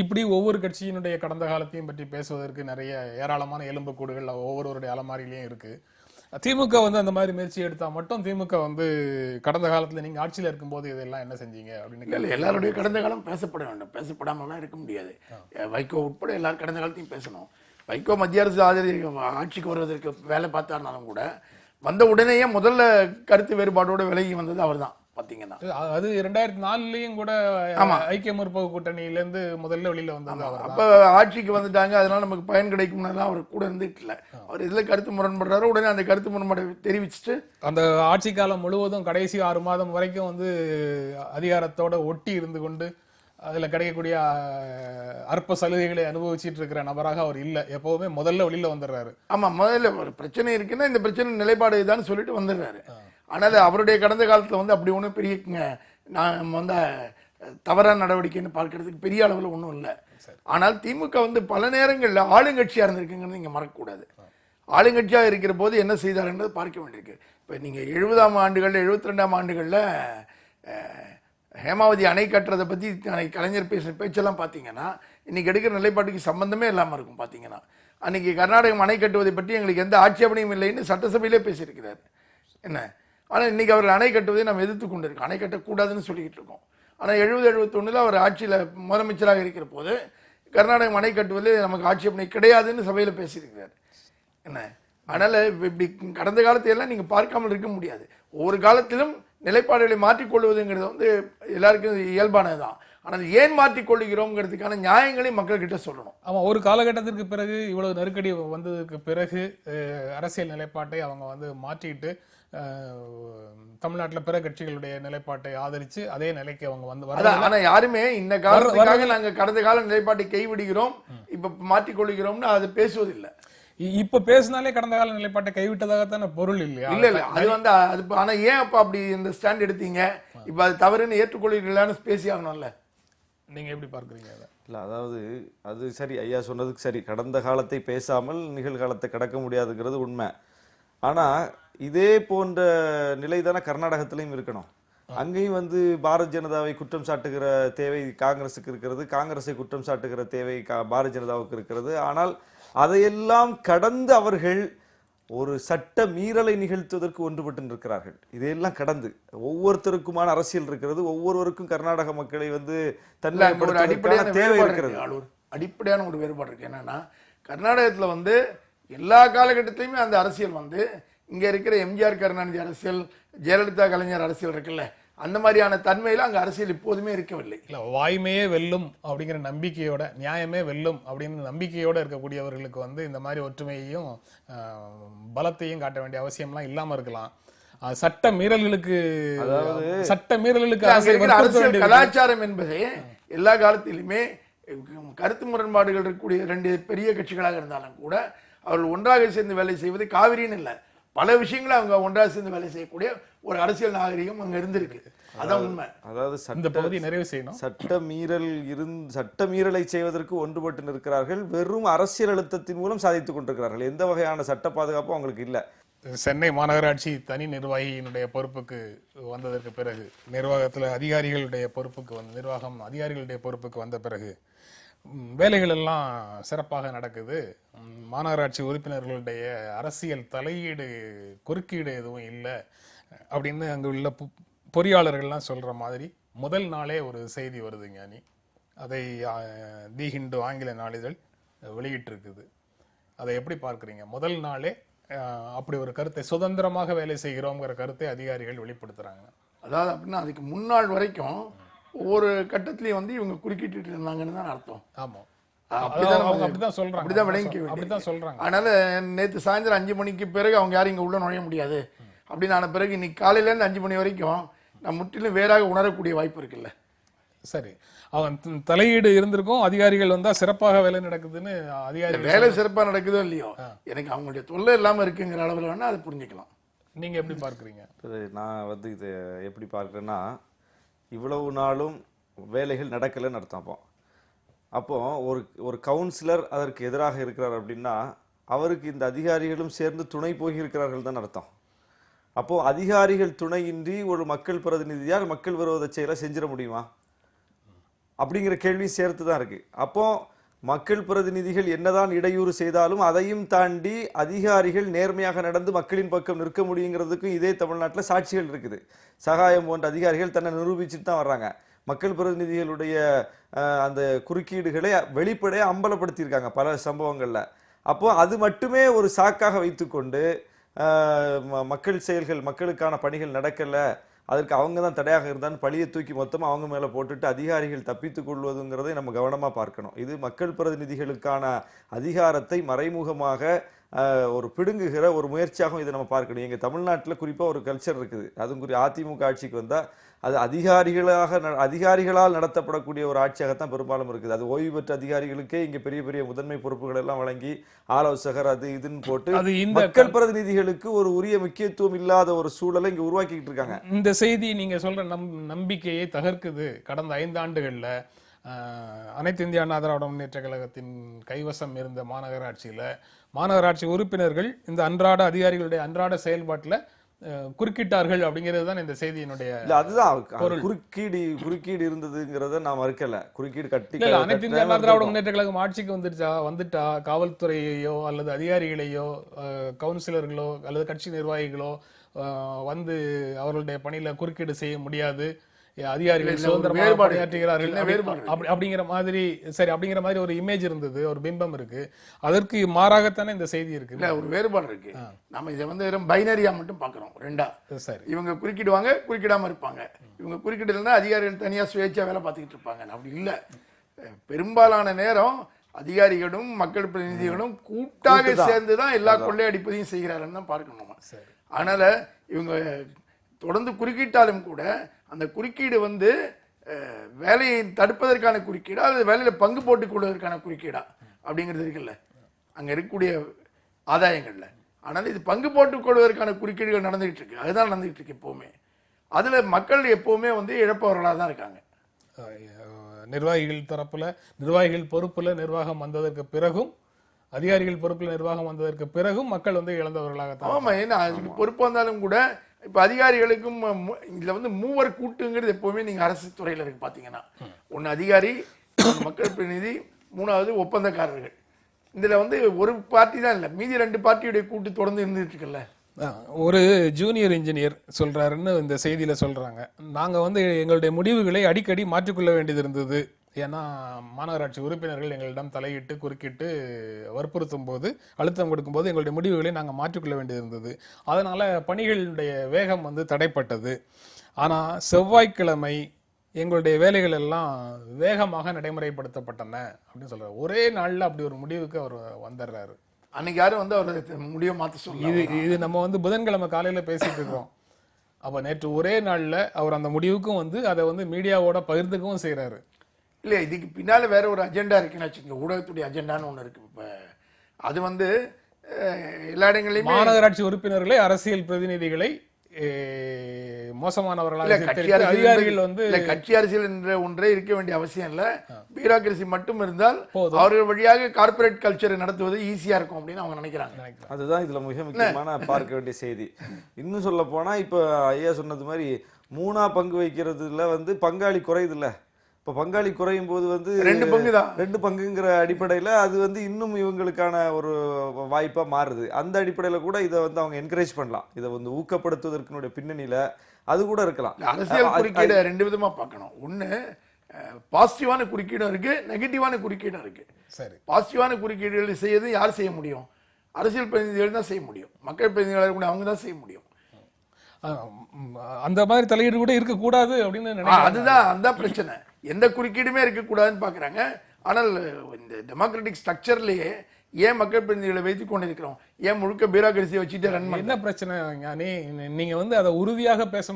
இப்படி ஒவ்வொரு கட்சியினுடைய கடந்த காலத்தையும் பற்றி பேசுவதற்கு நிறைய ஏராளமான எலும்புக்கூடுகள் ஒவ்வொருவருடைய அலமாரியிலையும் இருக்கு. திமுக வந்து அந்த மாதிரி முயற்சி எடுத்தா மட்டும் திமுக வந்து கடந்த காலத்துல நீங்க ஆட்சியில இருக்கும்போது இதெல்லாம் என்ன செஞ்சீங்க அப்படின்னு எல்லாருடைய கடந்த காலம் பேசப்பட வேண்டும். பேசப்படாமலாம் இருக்க முடியாது. வைகோ உட்பட எல்லாரும் கடந்த காலத்தையும் பேசணும். வைகோ மத்திய அரசு ஆட்சிக்கு வருவதற்கு வேலை பார்த்தாருனாலும் கூட வந்த உடனேயே முதல்ல கருத்து வேறுபாடோட விலகி வந்தது அவர் தான். பாத்தீங்கன்னா அது 2004லயும் கூட ஐக்கிய முற்போக்கு கூட்டணியில இருந்து முதல்ல வெளியில வந்தாங்க. அப்ப ஆட்சிக்கு வந்துட்டாங்க, அதனால நமக்கு பயன் கிடைக்கும் அவர் கூட இருந்துட்டு இல்ல. அவர் இதுல கருத்து முரண்படுறாரு, உடனே அந்த கருத்து முரண்பாடு தெரிவிச்சுட்டு அந்த ஆட்சி காலம் முழுவதும் கடைசி 6 மாதம் வரைக்கும் வந்து அதிகாரத்தோட ஒட்டி இருந்து கொண்டு அதுல கிடைக்கக்கூடிய அற்ப சலுகைகளை அனுபவிச்சுட்டு இருக்கிற நபராக அவர் இல்ல. எப்பவுமே முதல்ல வெளியில வந்துடுறாரு. ஆமா, முதல்ல ஒரு பிரச்சனை இருக்குன்னா இந்த பிரச்சனை நிலைப்பாடு இதுதான் சொல்லிட்டு வந்துடுறாரு. ஆனால் அவருடைய கடந்த காலத்தில் வந்து அப்படி ஒன்றும் பெரிய நான் வந்து தவறான நடவடிக்கைன்னு பார்க்கறதுக்கு பெரிய அளவில் ஒன்றும் இல்லை. ஆனால் திமுக வந்து பல நேரங்களில் ஆளுங்கட்சியாக இருந்திருக்குங்கிறது நீங்கள் மறக்கக்கூடாது. ஆளுங்கட்சியாக இருக்கிற போது என்ன செய்தார்ன்றது பார்க்க வேண்டியிருக்கு. இப்போ நீங்கள் 70ஆம் ஆண்டுகளில் 72ஆம் ஆண்டுகளில் ஹேமாவதி அணை கட்டுறதை பற்றி கலைஞர் பேசுகிற பேச்செல்லாம் பார்த்தீங்கன்னா இன்றைக்கி எடுக்கிற நிலைப்பாட்டுக்கு சம்பந்தமே இல்லாமல் இருக்கும். பார்த்தீங்கன்னா அன்றைக்கி கர்நாடகம் அணை கட்டுவதை பற்றி எங்களுக்கு எந்த ஆட்சேபனையும் இல்லைன்னு சட்டசபையிலே பேசியிருக்கிறார். என்ன, ஆனால் இன்றைக்கி அவர்கள் அணை கட்டுவதை நம்ம எதிர்த்து கொண்டு இருக்கோம். அணை கட்டக்கூடாதுன்னு சொல்லிக்கிட்டு இருக்கோம். ஆனால் 70-71 அவர் ஆட்சியில் முதலமைச்சராக இருக்கிற போது கர்நாடகம் அணை கட்டுவதில் நமக்கு ஆட்சேபனை கிடையாதுன்னு சபையில் பேசியிருக்கிறார். என்ன, அதனால் இப்படி கடந்த காலத்தையெல்லாம் நீங்கள் பார்க்காமல் இருக்க முடியாது. ஒவ்வொரு காலத்திலும் நிலைப்பாடுகளை மாற்றிக்கொள்வதுங்கிறது வந்து எல்லாருக்கும் இயல்பானது தான். ஆனால் ஏன் மாற்றிக் கொள்கிறோம்ங்கிறதுக்கான நியாயங்களை மக்கள்கிட்ட சொல்லணும். ஆமா, ஒரு காலகட்டத்திற்கு பிறகு இவ்வளவு நெருக்கடி வந்ததுக்கு பிறகு அரசியல் நிலைப்பாட்டை அவங்க வந்து மாற்றிட்டு தமிழ்நாட்டுல பிற கட்சிகளுடைய நிலைப்பாட்டை ஆதரிச்சு அதே நிலைக்கு அவங்க வந்து ஆனா யாருமே இந்த காலத்துக்காக நாங்க கடந்த கால நிலைப்பாட்டை கைவிடுகிறோம் இப்ப மாற்றிக் கொள்கிறோம்னு அது பேசுவதில்லை. இப்ப பேசினாலே கடந்த கால நிலைப்பாட்டை கைவிட்டதாகத்தான பொருள் இல்லையா? இல்ல அது வந்து அது ஆனா ஏன் அப்ப அப்படி இந்த ஸ்டாண்ட் எடுத்தீங்க, இப்ப அது தவறுன்னு ஏற்றுக்கொள்கிறீங்களான்னு பேசி ஆகணும்ல. நீங்க எப்படி பார்க்குறீங்க அதை? இல்லை, அதாவது அது சரி, ஐயா சொன்னதுக்கு சரி, கடந்த காலத்தை பேசாமல் நிகழ்காலத்தை கடக்க முடியாதுங்கிறது உண்மை. ஆனால் இதே போன்ற நிலை தானே கர்நாடகத்திலையும் இருக்கணும். அங்கேயும் வந்து பாரத் ஜனதாவை குற்றம் சாட்டுகிற தேவை காங்கிரஸுக்கு இருக்கிறது, காங்கிரஸை குற்றம் சாட்டுகிற தேவை பாரத் ஜனதாவுக்கு இருக்கிறது. ஆனால் அதையெல்லாம் கடந்து அவர்கள் ஒரு சட்ட மீறலை நிகழ்த்துவதற்கு ஒன்றுபட்டு இருக்கிறார்கள். இதையெல்லாம் கடந்து ஒவ்வொருத்தருக்குமான அரசியல் இருக்கிறது. ஒவ்வொருவருக்கும் கர்நாடக மக்களை வந்து அடிப்படையான தேவை இருக்கிறது. அடிப்படையான ஒரு வேறுபாடு இருக்கு. என்னன்னா கர்நாடகத்துல வந்து எல்லா காலகட்டத்திலுமே அந்த அரசியல் வந்து இங்க இருக்கிற எம்ஜிஆர் கருணாநிதி அரசியல், ஜெயலலிதா கலைஞர் அரசியல் இருக்குல்ல, அந்த மாதிரியான தன்மையில அங்க அரசியல் எப்போதுமே இருக்கவில்லை. இல்ல, வாய்மையே வெல்லும் அப்படிங்கிற நம்பிக்கையோட, நியாயமே வெல்லும் அப்படின்னு நம்பிக்கையோட இருக்கக்கூடியவர்களுக்கு வந்து இந்த மாதிரி ஒற்றுமையையும் பலத்தையும் காட்ட வேண்டிய அவசியம்லாம் இல்லாம இருக்கலாம். சட்ட மீறல்களுக்கு அரசியல் கலாச்சாரம் என்பது எல்லா காலத்திலுமே கருத்து முரண்பாடுகள் இருக்கக்கூடிய 2 பெரிய கட்சிகளாக இருந்தாலும் கூட அவர்கள் ஒன்றாக சேர்ந்து வேலை செய்வது காவிரின்னு இல்லை, பல விஷயங்களை அவங்க ஒன்றாக சேர்ந்து வேலை செய்யக்கூடிய ஒரு அரசியல் நாகரிகம் அங்க இருந்திருக்கு. அதான் உண்மை. அதாவது இந்த பகுதி நிறைவு செய்யணும். சட்ட மீறலை செய்வதற்கு ஒன்றுபட்டு நிற்கிறார்கள். வெறும் அரசியல் அழுத்தத்தின் மூலம் சாதித்துக் கொண்டிருக்கிறார்கள். எந்த வகையான சட்ட பாதுகாப்பும் அவங்களுக்கு இல்லை. சென்னை மாநகராட்சி தனி நிர்வாகியினுடைய பொறுப்புக்கு வந்ததற்கு பிறகு, நிர்வாகத்தில் அதிகாரிகளுடைய பொறுப்புக்கு அதிகாரிகளுடைய பொறுப்புக்கு வந்த பிறகு வேலைகள் எல்லாம் சிறப்பாக நடக்குது. மாநகராட்சி உறுப்பினர்களுடைய அரசியல் தலையீடு, குறுக்கீடு எதுவும் இல்லை அப்படின்னு அங்கே உள்ள பொறியாளர்கள்லாம் சொல்ற மாதிரி முதல் நாளே ஒரு செய்தி வருது ஞானி. அதை தி ஹிந்து ஆங்கில நாளிதழ் வெளியிட்டிருக்குது. அதை எப்படி பார்க்குறீங்க? முதல் நாளே அப்படி ஒரு கருத்தை, சுதந்திரமாக வேலை செய்கிறோங்கிற கருத்தை அதிகாரிகள் வெளிப்படுத்துறாங்க. அதாவது அப்படின்னா அதுக்கு முன்னாள் வரைக்கும் ஒவ்வொரு கட்டத்திலையும் வந்து இவங்க குறுக்கிட்டு இருந்தாங்கன்னு தான் அர்த்தம். ஆமா, அப்படிதான் சொல்றாங்க. அதனால நேற்று சாயந்தரம் 5 மணிக்கு பிறகு அவங்க யாரும் இங்க உள்ள நுழைய முடியாது அப்படின்னு ஆன பிறகு இன்னைக்கு காலையில இருந்து 5 மணி வரைக்கும் நான் முற்றிலும் வேறாக உணரக்கூடிய வாய்ப்பு இருக்குல்ல. சரி, அவன் தலையீடு இருந்திருக்கும், அதிகாரிகள் வந்தா சிறப்பாக வேலை நடக்குதுன்னு. அதிகாரிகள் வேலை சிறப்பாக நடக்குதோ இல்லையோ, எனக்கு அவங்களுடைய தொல்லை இல்லாம இருக்குங்கிற அளவில் வேணா அதை புரிஞ்சுக்கலாம். நீங்க எப்படி பார்க்குறீங்க? நான் வந்து இதை எப்படி பார்க்குறேன்னா, இவ்வளவு நாளும் வேலைகள் நடக்கலைன்னு அர்த்தம். அப்போ ஒரு கவுன்சிலர் அதற்கு எதிராக இருக்கிறார் அப்படின்னா அவருக்கு இந்த அதிகாரிகளும் சேர்ந்து துணை போகியிருக்கிறார்கள் தான் அர்த்தம். அப்போ அதிகாரிகள் துணையின்றி ஒரு மக்கள் பிரதிநிதியால் மக்கள் விரோத செயலை செஞ்சிட முடியுமா அப்படிங்கிற கேள்வி சேர்த்து தான் இருக்கு. அப்போ மக்கள் பிரதிநிதிகள் என்னதான் இடையூறு செய்தாலும் அதையும் தாண்டி அதிகாரிகள் நேர்மையாக நடந்து மக்களின் பக்கம் நிற்க முடியுங்கிறதுக்கும் இதே தமிழ்நாட்டில் சாட்சிகள் இருக்குது. சகாயம் போன்ற அதிகாரிகள் தன்னை நிரூபிச்சுட்டு தான் வர்றாங்க. மக்கள் பிரதிநிதிகளுடைய அந்த குறுக்கீடுகளை வெளிப்படையாக அம்பலப்படுத்தியிருக்காங்க பல சம்பவங்கள்ல. அப்போ அது மட்டுமே ஒரு சாக்காக வைத்துக்கொண்டு மக்கள் செயல்கள், மக்களுக்கான பணிகள் நடக்கல, அதற்கு அவங்க தான் தடையாக இருந்தான்னு பழியை தூக்கி மொத்தமாக அவங்க மேலே போட்டுட்டு அதிகாரிகள் தப்பித்துக் கொள்வதுங்கிறதை நம்ம கவனமாக பார்க்கணும். இது மக்கள் பிரதிநிதிகளுக்கான அதிகாரத்தை மறைமுகமாக ஒரு பிடுங்குகிற ஒரு முயற்சியாகவும் இதை நம்ம பார்க்கணும். எங்கள் தமிழ்நாட்டில் குறிப்பாக ஒரு கல்ச்சர் இருக்குது. அதுவும் அதிமுக ஆட்சிக்கு வந்தால் அது அதிகாரிகளால் நடத்தப்படக்கூடிய ஒரு ஆட்சியாகத்தான் பெரும்பாலும் இருக்குது. அது ஓய்வு பெற்ற அதிகாரிகளுக்கே இங்கே பெரிய பெரிய முதன்மை பொறுப்புகள் எல்லாம் வழங்கி ஆலோசகர் அது இதுன்னு போட்டு மக்கள் பிரதிநிதிகளுக்கு ஒரு உரிய முக்கியத்துவம் இல்லாத ஒரு சூழலை இங்கே உருவாக்கிட்டு இருக்காங்க. இந்த செய்தி நீங்க சொல்ற நம்பிக்கையை தகர்க்குது. கடந்த 5 ஆண்டுகள்ல அனைத்து இந்திய அண்ணா திராவிட முன்னேற்ற கழகத்தின் கைவசம் இருந்த மாநகராட்சி உறுப்பினர்கள் இந்த அதிகாரிகளுடைய அன்றாட செயல்பாட்டில் குறுக்கிட்டார்கள் அப்படிங்கிறது தான் இந்த செய்தியினுடைய. அதுதான் குறுக்கீடு இருந்ததுங்கிறத நான் மறுக்கல. குறுக்கீடு அனைத்து இந்திய அண்ணா திராவிட முன்னேற்ற கழகம் ஆட்சிக்கு வந்துட்டா காவல்துறையோ அல்லது அதிகாரிகளையோ கவுன்சிலர்களோ அல்லது கட்சி நிர்வாகிகளோ வந்து அவர்களுடைய பணியில குறுக்கீடு செய்ய முடியாது. அதிகாரிகள் இல்ல, ஒரு சுதந்திரமாக வேறுபாடு இருக்கு. பணியாற்றுகிறார்கள் சின்ன வேறுபாடு இருக்கு. அப்படிங்கிற மாதிரி சரி அப்படிங்கிற மாதிரி ஒரு இமேஜ் இருந்தது, ஒரு பிம்பம் இருக்கு. அதற்கு மாறாகத்தானே இந்த செய்தி இருக்கு. இல்ல ஒரு வேறுபாடு இருக்கு. நம்ம இதை வந்து வெறும் பைனரியா மட்டும் பாக்குறோம். ரெண்டா சரி, இவங்க குறுக்கிடுவாங்க, குறுக்கிடாம இருப்பாங்க. இவங்க குறுக்கிடலன்னா அதிகாரிகள் தனியா சுயேட்சா வேலை பார்த்துக்கிட்டு இருப்பாங்க. அப்படி இல்ல, பெரும்பாலான நேரம் அதிகாரிகளும் மக்கள் பிரதிநிதிகளும் கூட்டாக சேர்ந்துதான் எல்லா கொள்ளையடிப்பதையும் செய்கிறாருன்னு தான் பார்க்கணும் நம்ம. அதனால இவங்க தொடர்ந்து குறுக்கிட்டாலும் கூட அந்த குறுக்கீடு வந்து வேலையை தடுப்பதற்கான குறுக்கீடா அல்லது வேலையில பங்கு போட்டுக் கொள்வதற்கான குறுக்கீடா அப்படிங்கிறது இருக்குல்ல அங்க இருக்கக்கூடிய ஆதாயங்கள்ல. ஆனால் இது பங்கு போட்டுக் கொள்வதற்கான குறுக்கீடுகள் நடந்துகிட்டு இருக்கு. அதுதான் நடந்துகிட்டு இருக்கு எப்பவுமே. அதுல மக்கள் எப்பவுமே வந்து இழப்பவர்களாக தான் இருக்காங்க. நிர்வாகிகள் தரப்புல, நிர்வாகிகள் பொறுப்புல நிர்வாகம் வந்ததற்கு பிறகும், அதிகாரிகள் பொறுப்புல நிர்வாகம் வந்ததற்கு பிறகும் மக்கள் வந்து இழந்தவர்களாக. ஆமா, ஏன்னா அதுக்கு பொறுப்பு வந்தாலும் கூட இப்ப அதிகாரிகளுக்கும் இதுல வந்து மூவர் கூட்டுங்கிறது எப்பவுமே நீங்க அரசு துறையில இருக்கு பாத்தீங்கன்னா, ஒன்னு அதிகாரி, மக்கள் பிரதிநிதி, மூணாவது ஒப்பந்தக்காரர்கள். இதுல வந்து ஒரு பார்ட்டி தான் இல்ல, மீதி 2 பார்ட்டியுடைய கூட்டு தொடர்ந்து இருந்துட்டு இருக்குல்ல. ஒரு ஜூனியர் இன்ஜினியர் சொல்றாருன்னு இந்த செய்தியில சொல்றாங்க, நாங்க வந்து எங்களுடைய முடிவுகளை அடிக்கடி மாற்றிக்கொள்ள வேண்டியது இருந்தது. ஏன்னா மாநகராட்சி உறுப்பினர்கள் எங்களிடம் தலையிட்டு குறுக்கிட்டு வற்புறுத்தும் போது, அழுத்தம் கொடுக்கும்போது எங்களுடைய முடிவுகளை நாங்கள் மாற்றிக்கொள்ள வேண்டியது இருந்தது. அதனால பணிகளுடைய வேகம் வந்து தடைப்பட்டது. ஆனால் செவ்வாய்க்கிழமை எங்களுடைய வேலைகள் எல்லாம் வேகமாக நடைமுறைப்படுத்தப்பட்டன அப்படின்னு சொல்றாரு. ஒரே நாள்ல அப்படி ஒரு முடிவுக்கு அவர் வந்துடுறாரு. அன்னைக்கு யாரும் வந்து அவர் முடிவை மாற்ற சொல்ல. இது நம்ம வந்து புதன்கிழமை காலையில பேசிட்டு இருக்கோம். அப்ப நேற்று ஒரே நாள்ல அவர் அந்த முடிவுக்கும் வந்து அதை வந்து மீடியாவோட பகிர்ந்துக்கவும் செய்யறாரு. இல்ல, இதுக்கு பின்னால வேற ஒரு அஜெண்டா இருக்குன்னு வச்சுக்கோங்க. ஊடகத்துடைய அஜெண்டான்னு ஒண்ணு இருக்கு. இப்ப அது வந்து எல்லா இடங்களையுமே மாநகராட்சி உறுப்பினர்களை, அரசியல் பிரதிநிதிகளை மோசமானவர்களாக அதிகாரிகள் வந்து கட்சி அரசியல் என்ற ஒன்றே இருக்க வேண்டிய அவசியம் இல்ல. பியூரோக்ரசி மட்டும் இருந்தால் அவர்கள் வழியாக கார்பரேட் கல்ச்சரை நடத்துவது ஈஸியா இருக்கும் அப்படின்னு அவங்க நினைக்கிறாங்க. அதுதான் இதுல மிக முக்கியமான பார்க்க வேண்டிய செய்தி. இன்னும் சொல்ல போனா இப்ப ஐயா சொன்னது மாதிரி 3ஆ பங்கு வைக்கிறதுல வந்து பங்காளி குறையுது இல்ல. இப்ப பங்காளி குறையும் போது வந்து 2 பங்கு தான், 2 பங்குங்கிற அடிப்படையில அது வந்து இன்னும் இவங்களுக்கான ஒரு வாய்ப்பா மாறுது. அந்த அடிப்படையில கூட இதை வந்து அவங்க என்கரேஜ் பண்ணலாம். இதை வந்து ஊக்கப்படுத்துவதற்குடைய பின்னணியில அது கூட இருக்கலாம். அரசியல் குறுக்கீடு 2 விதமா பார்க்கணும். ஒண்ணு பாசிட்டிவான குறுக்கீடும் இருக்கு, நெகட்டிவான குறுக்கீடும் இருக்கு. சரி, பாசிட்டிவான குறுக்கீடுகள் செய்யறது யார் செய்ய முடியும்? அரசியல் பிரதிநிதிகள் தான் செய்ய முடியும். மக்கள் பிரதிநிதிகள் கூட அவங்க தான் செய்ய முடியும். அந்த மாதிரி தலையீடு கூட இருக்கக்கூடாது அப்படின்னு நினைக்கிறேன். அதுதான் பிரச்சனை. எந்த குறுக்கீடுமே இருக்கக்கூடாதுன்னு பாக்குறாங்க. ஆனால் இந்த டெமோக்ராட்டிக் ஸ்ட்ரக்சர்லயே ஏன் மக்கள் பிரதிநிதிகளை வைத்துக் கொண்டிருக்கிறோம்? ஏன் முழுக்க பியூரோக்ரசியை வச்சுட்டு ரன் பண்ண? என்ன பிரச்சனை ஞானி? நீங்க வந்து அதை உறுதியாக பேச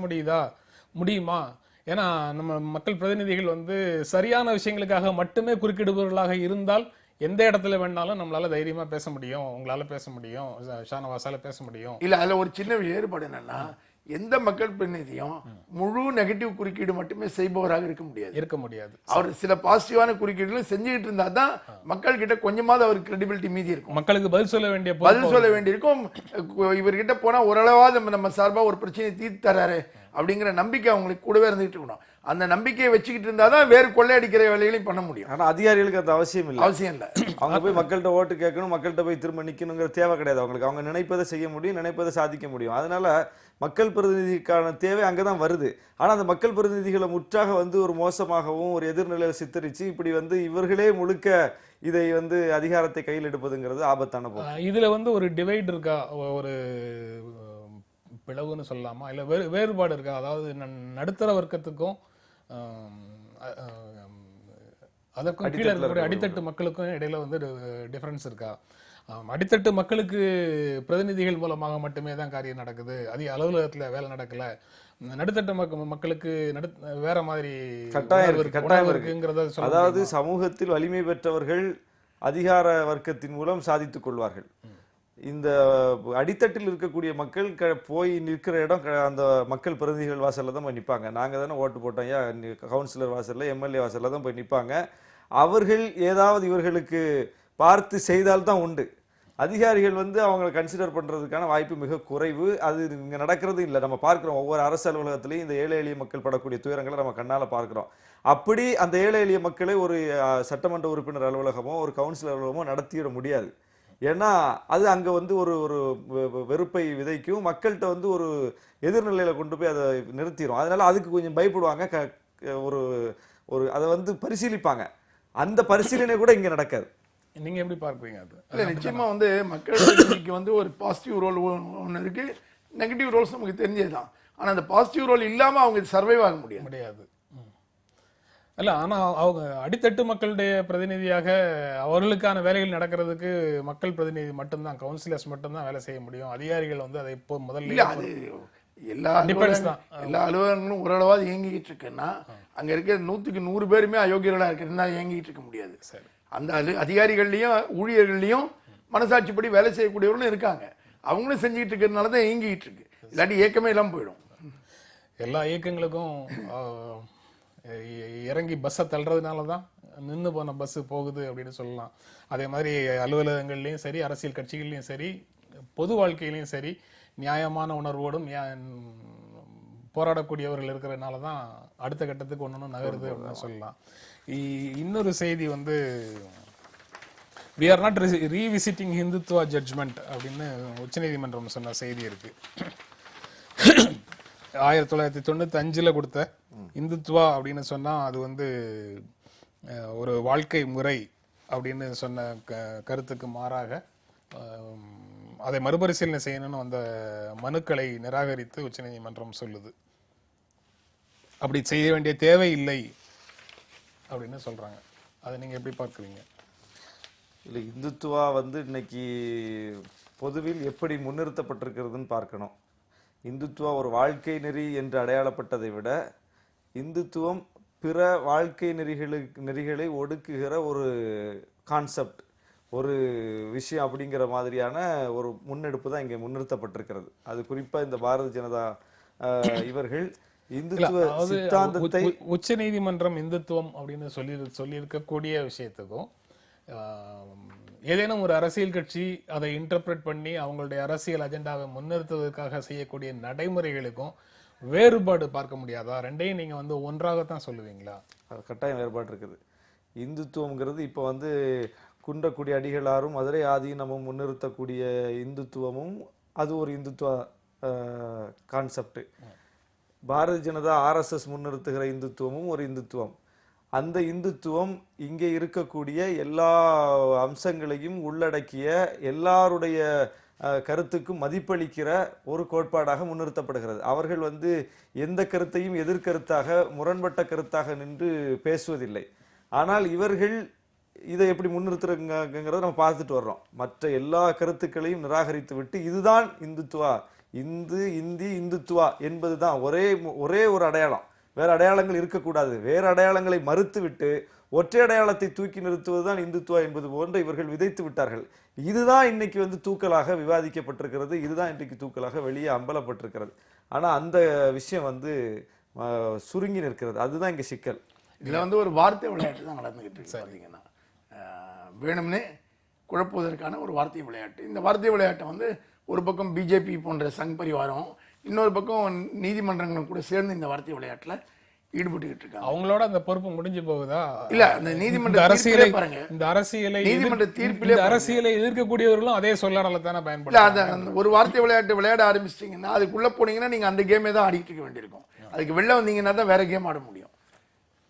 முடியுமா? ஏன்னா நம்ம மக்கள் பிரதிநிதிகள் வந்து சரியான விஷயங்களுக்காக மட்டுமே குறுக்கிடுபவர்களாக இருந்தால் எந்த இடத்துல வேணாலும் நம்மளால தைரியமா பேச முடியும், உங்களால பேச முடியும், ஷானவாஸால பேச முடியும். இல்ல, அதுல ஒரு சின்ன வேறுபாடு என்னன்னா, எந்த மக்கள் பிரதிநிதியும் முழு நெகட்டிவ் குறுக்கீடு மட்டுமே செய்பவராக இருக்க முடியாது. அவர் சில பாசிட்டிவான குறுக்கீடுகளும் செஞ்சுக்கிட்டு இருந்தா தான் மக்கள் கிட்ட கொஞ்சமாவது அவருக்கு கிரெடிபிலிட்டி மீதி இருக்கும். மக்களுக்கு பதில் சொல்ல வேண்டியிருக்கும். இவர்கிட்ட போனா ஓரளவாவது நம்ம சார்பா ஒரு பிரச்சனையை தீர்த்து தராரு அப்படிங்கிற நம்பிக்கை அவங்களுக்கு கூடவே இருந்துகிட்டு இருக்கணும். அந்த நம்பிக்கையை வச்சுக்கிட்டு இருந்தாதான் வேறு கொள்ளையடிக்கிற வேலைகளையும் பண்ண முடியும். ஆனா அதிகாரிகளுக்கு அந்த அவசியம் இல்லை. அவங்க போய் மக்கள்கிட்ட ஓட்டு கேட்கணும், மக்கள்கிட்ட போய் திரும்ப நிக்கணுங்கிற தேவை கிடையாது அவங்களுக்கு. அவங்க நினைப்பதை செய்ய முடியும், நினைப்பதை சாதிக்க முடியும். அதனால மக்கள் பிரதிநிதிக்கான தேவை அங்கதான் வருது. ஆனா அந்த மக்கள் பிரதிநிதிகளை முற்றாக வந்து ஒரு மோசமாகவும் ஒரு எதிர்நிலையில சித்தரிச்சு இப்படி வந்து இவர்களே முழுக்க இதை வந்து அதிகாரத்தை கையில் எடுப்பதுங்கிறது ஆபத்தான போக்கு. இதுல வந்து ஒரு டிவைட் இருக்கா, ஒரு பிளவுன்னு சொல்லலாமா, இல்ல வேறுபாடு இருக்கா? அதாவது நடுத்தர வர்க்கத்துக்கும் அதற்கும் கீழே இருக்கக்கூடிய அடித்தட்டு மக்களுக்கும் இடையில வந்து டிஃபரன்ஸ் இருக்கா? அடித்தட்டு மக்களுக்கு பிரதிநிதிகள் மூலமாக மட்டுமே தான் காரியம் நடக்குது, அதிக அலுவலகத்துல வேலை நடக்கல. நடுத்தட்டு மக்களுக்கு வேற மாதிரி கட்டாயம் இருக்குங்கிறத. அதாவது சமூகத்தில் வலிமை பெற்றவர்கள் அதிகார வர்க்கத்தின் மூலம் சாதித்துக் கொள்வார்கள். இந்த அடித்தட்டில் இருக்கக்கூடிய மக்கள் போய் நிற்கிற இடம் அந்த மக்கள் பிரதிநிதிகள் வாசல்ல தான் போய் நிற்பாங்க. நாங்கள் தானே ஓட்டு போட்டோம், கவுன்சிலர் வாசல்ல, எம்எல்ஏ வாசல்ல தான் போய் நிற்பாங்க. அவர்கள் ஏதாவது இவர்களுக்கு பார்த்து செய்தால்தான் உண்டு. அதிகாரிகள் வந்து அவங்களை கன்சிடர் பண்றதுக்கான வாய்ப்பு மிக குறைவு. அது இங்க நடக்கிறது இல்லை. நம்ம பார்க்கிறோம், ஒவ்வொரு அரசு அலுவலகத்திலையும் இந்த ஏழை எளிய மக்கள் படக்கூடிய துயரங்களை நம்ம கண்ணால பார்க்கிறோம். அப்படி அந்த ஏழை எளிய மக்களை ஒரு சட்டமன்ற உறுப்பினர் அலுவலகமோ ஒரு கவுன்சிலர் அலுவலகமோ நடத்திட முடியாது. ஏன்னா அது அங்க வந்து ஒரு ஒரு வெறுப்பை விதைக்கும், மக்கள்கிட்ட வந்து ஒரு எதிர்நிலையில கொண்டு போய் அதை நிறுத்திடும். அதனால அதுக்கு கொஞ்சம் பயப்படுவாங்க, ஒரு ஒரு அதை வந்து பரிசீலிப்பாங்க. அந்த பரிசீலனை கூட இங்க நடக்காது. நீங்க எப்படி பார்க்குறீங்க அது? இல்லை, நிச்சயமா வந்து மக்களுக்கு வந்து ஒரு பாசிட்டிவ் ரோல் ஒன்று இருக்கு, நெகட்டிவ் ரோல்ஸ் நமக்கு தெரிஞ்சது தான். ஆனால் அந்த பாசிட்டிவ் ரோல் இல்லாமல் அவங்க சர்வைவ் ஆக முடியாது. இல்ல, ஆனா அவங்க அடித்தட்டு மக்களுடைய பிரதிநிதியாக அவர்களுக்கான வேலைகள் நடக்கிறதுக்கு மக்கள் பிரதிநிதி மட்டும்தான், கவுன்சிலர்ஸ் மட்டும்தான் வேலை செய்ய முடியும். அதிகாரிகள் வந்து அதை இப்போ முதல்ல அது எல்லா அலுவலகங்களும் ஓரளவாவது இயங்கிக்கிட்டு இருக்குன்னா அங்க இருக்கிற 100க்கு 100 பேருமே அயோக்கியர்களா இருக்கிறதா இயங்கிட்டு இருக்க முடியாது. அந்த அதிகாரிகள்லயும் ஊழியர்கள்லயும் மனசாட்சிப்படி வேலை செய்யக்கூடியவர்களும் இருக்காங்க. அவங்களும் செஞ்சுக்கிட்டு இருக்கிறதுனால தான் இயங்கிட்டு இருக்கு. இல்லாட்டி இயக்கமே இல்லாமல் போயிடும். எல்லா இயக்கங்களுக்கும் இறங்கி பஸ்ஸை தள்ளுறதுனால தான் நின்று போன பஸ் போகுது அப்படின்னு சொல்லலாம். அதே மாதிரி அலுவலகங்கள்லையும் சரி, அரசியல் கட்சிகள்லையும் சரி, பொது வாழ்க்கையிலையும் சரி, நியாயமான உணர்வோடும் போராடக்கூடியவர்கள் இருக்கிறதுனால தான் அடுத்த கட்டத்துக்கு ஒன்று நகருது அப்படின்னு சொல்லலாம். இன்னொரு செய்தி வந்து we are not revisiting Hindutva judgment அப்படின்னு உச்சநீதிமன்றம் சொன்ன செய்தி இருக்கு. 1995 கொடுத்த இந்துத்துவா அப்படின்னு சொன்னா அது வந்து ஒரு வாழ்க்கை முறை அப்படின்னு சொன்ன கருத்துக்கு மாறாக அதை மறுபரிசீலனை செய்யணும்னு வந்த மனுக்களை நிராகரித்து உச்சநீதிமன்றம் சொல்லுது. அப்படி செய்ய வேண்டிய தேவை இல்லை அப்படின்னு சொல்றாங்க. அதை நீங்க எப்படி பார்க்குறீங்க? இல்லை, இந்துத்துவா வந்து இன்னைக்கு பொதுவில் எப்படி முன்னிறுத்தப்பட்டிருக்கிறதுன்னு பார்க்கணும். இந்துத்துவா ஒரு வாழ்க்கை நெறி என்று அடையாளப்பட்டதை விட இந்துத்துவம் பிற வாழ்க்கை நெறிகளை ஒடுக்குகிற ஒரு கான்செப்ட், ஒரு விஷயம் அப்படிங்கிற மாதிரியான ஒரு முன்னெடுப்பு தான் இங்கே முன்னிறுத்தப்பட்டிருக்கிறது. அது குறிப்பா இந்த பாரதிய ஜனதா இவர்கள் இந்துத்துவ சித்தாந்தத்தை உச்ச நீதிமன்றம் இந்துத்துவம் அப்படின்னு சொல்லி இருக்கக்கூடிய விஷயத்துக்கும் ஏதேனும் ஒரு அரசியல் கட்சி அதை இன்டர்பிரட் பண்ணி அவங்களுடைய அரசியல் அஜெண்டாவை முன்னிறுத்துவதற்காக செய்யக்கூடிய நடைமுறைகளுக்கும் வேறுபாடு பார்க்க முடியாதா? ரெண்டையும் நீங்க வந்து ஒன்றாகத்தான் சொல்லுவீங்களா? கட்டாயம் வேறுபாடு இருக்குது. இந்துத்துவம்ங்கிறது இப்போ வந்து குன்றக்குடி அடிகளாரும் மதுரை ஆதீனமும் முன்னிறுத்தக்கூடிய இந்துத்துவமும் அது ஒரு இந்துத்துவ கான்செப்ட். பாரதிய ஜனதா ஆர்எஸ்எஸ் முன்னிறுத்துகிற இந்துத்துவமும் ஒரு இந்துத்துவம். அந்த இந்துத்துவம் இங்கே இருக்கக்கூடிய எல்லா அம்சங்களையும் உள்ளடக்கிய எல்லாருடைய கருத்துக்கும் மதிப்பளிக்கிற ஒரு கோட்பாடாக முன்னிறுத்தப்படுகிறது. அவர்கள் வந்து எந்த கருத்தையும் எதிர்கருத்தாக முரண்பட்ட கருத்தாக நின்று பேசுவதில்லை. ஆனால் இவர்கள் இதை எப்படி முன்னிறுத்துறங்கிறத நம்ம பார்த்துட்டு வர்றோம். மற்ற எல்லா கருத்துக்களையும் நிராகரித்து விட்டு இதுதான் இந்துத்துவா, இந்தி இந்துத்துவா என்பதுதான் ஒரே ஒரு அடையாளம், வேற அடையாளங்கள் இருக்கக்கூடாது, வேற அடையாளங்களை மறுத்து விட்டு ஒற்றை அடையாளத்தை தூக்கி நிறுத்துவதுதான் இந்துத்துவா என்பது போன்று இவர்கள் விதைத்து விட்டார்கள். இதுதான் இன்னைக்கு வந்து தூக்கலாக விவாதிக்கப்பட்டிருக்கிறது, இதுதான் இன்றைக்கு தூக்கலாக வெளியே அம்பலப்பட்டிருக்கிறது. ஆனா அந்த விஷயம் வந்து சுருங்கி நிற்கிறது. அதுதான் இங்க சிக்கல். இதுல வந்து ஒரு வார்த்தை விளையாட்டு தான் நடந்துகிட்டு இருக்கு. பாத்தீங்கன்னா வேணும்னே குழப்புவதற்கான ஒரு வார்த்தை விளையாட்டு. இந்த வார்த்தை விளையாட்டை வந்து ஒரு பக்கம் பிஜேபி போன்ற சங் பரிவாரம், இன்னொரு பக்கம் நீதிமன்றங்களும் கூட சேர்ந்து இந்த வார்த்தை விளையாட்டுல ஈடுபட்டுக்கிட்டு இருக்காங்க. அவங்களோட அந்த பொறுப்பு முடிஞ்சு போகுதா? இல்ல, அந்த நீதிமன்ற அரசியலை பாருங்க, இந்த அரசியலை நீதிமன்ற தீர்ப்பிலே அரசியலை எதிர்க்கக்கூடியவர்களும் அதே சொல்லாடலை தானே பயன்படுத்த. அந்த ஒரு வார்த்தை விளையாட்டு விளையாட ஆரம்பிச்சிட்டீங்கன்னா அதுக்குள்ள போனீங்கன்னா நீங்க அந்த கேமே தான் ஆடிட்டு இருக்க வேண்டியிருக்கும். அதுக்கு வெளில வந்தீங்கன்னா தான் வேற கேம் ஆட முடியும்.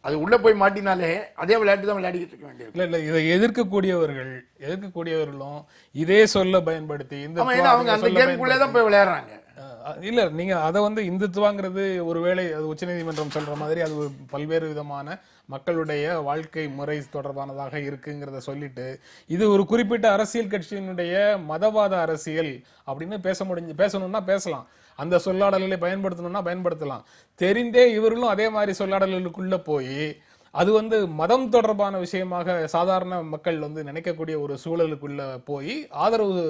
அது உள்ள போய் மாட்டினாலே அதே விளையாட்டு தான் விளையாடிட்டு இருக்க வேண்டியிருக்கும். இல்ல இதை எதிர்க்கக்கூடியவர்களும் இதே சொல்ல பயன்படுத்தி அவங்க அந்த கேமுக்குள்ளே தான் போய் விளையாடுறாங்க. இல்ல, நீங்க அதை வந்து இந்துத்துவாங்கிறது ஒருவேளை அது உச்சநீதிமன்றம் சொல்ற மாதிரி அது பல்வேறு விதமான மக்களுடைய வாழ்க்கை முறை தொடர்பானதாக இருக்குங்கிறத சொல்லிட்டு இது ஒரு குறிப்பிட்ட அரசியல் கட்சியினுடைய மதவாத அரசியல் அப்படின்னு பேசணும்னா பேசலாம், அந்த சொல்லாடல்களை பயன்படுத்தணும்னா பயன்படுத்தலாம். தெரிந்தே இவர்களும் அதே மாதிரி சொல்லாடல்களுக்குள்ள போய் அது வந்து மதம் தொடர்பான விஷயமாக சாதாரண மக்கள் வந்து நினைக்கக்கூடிய ஒரு சூழலுக்குள்ள போய் ஆதரவு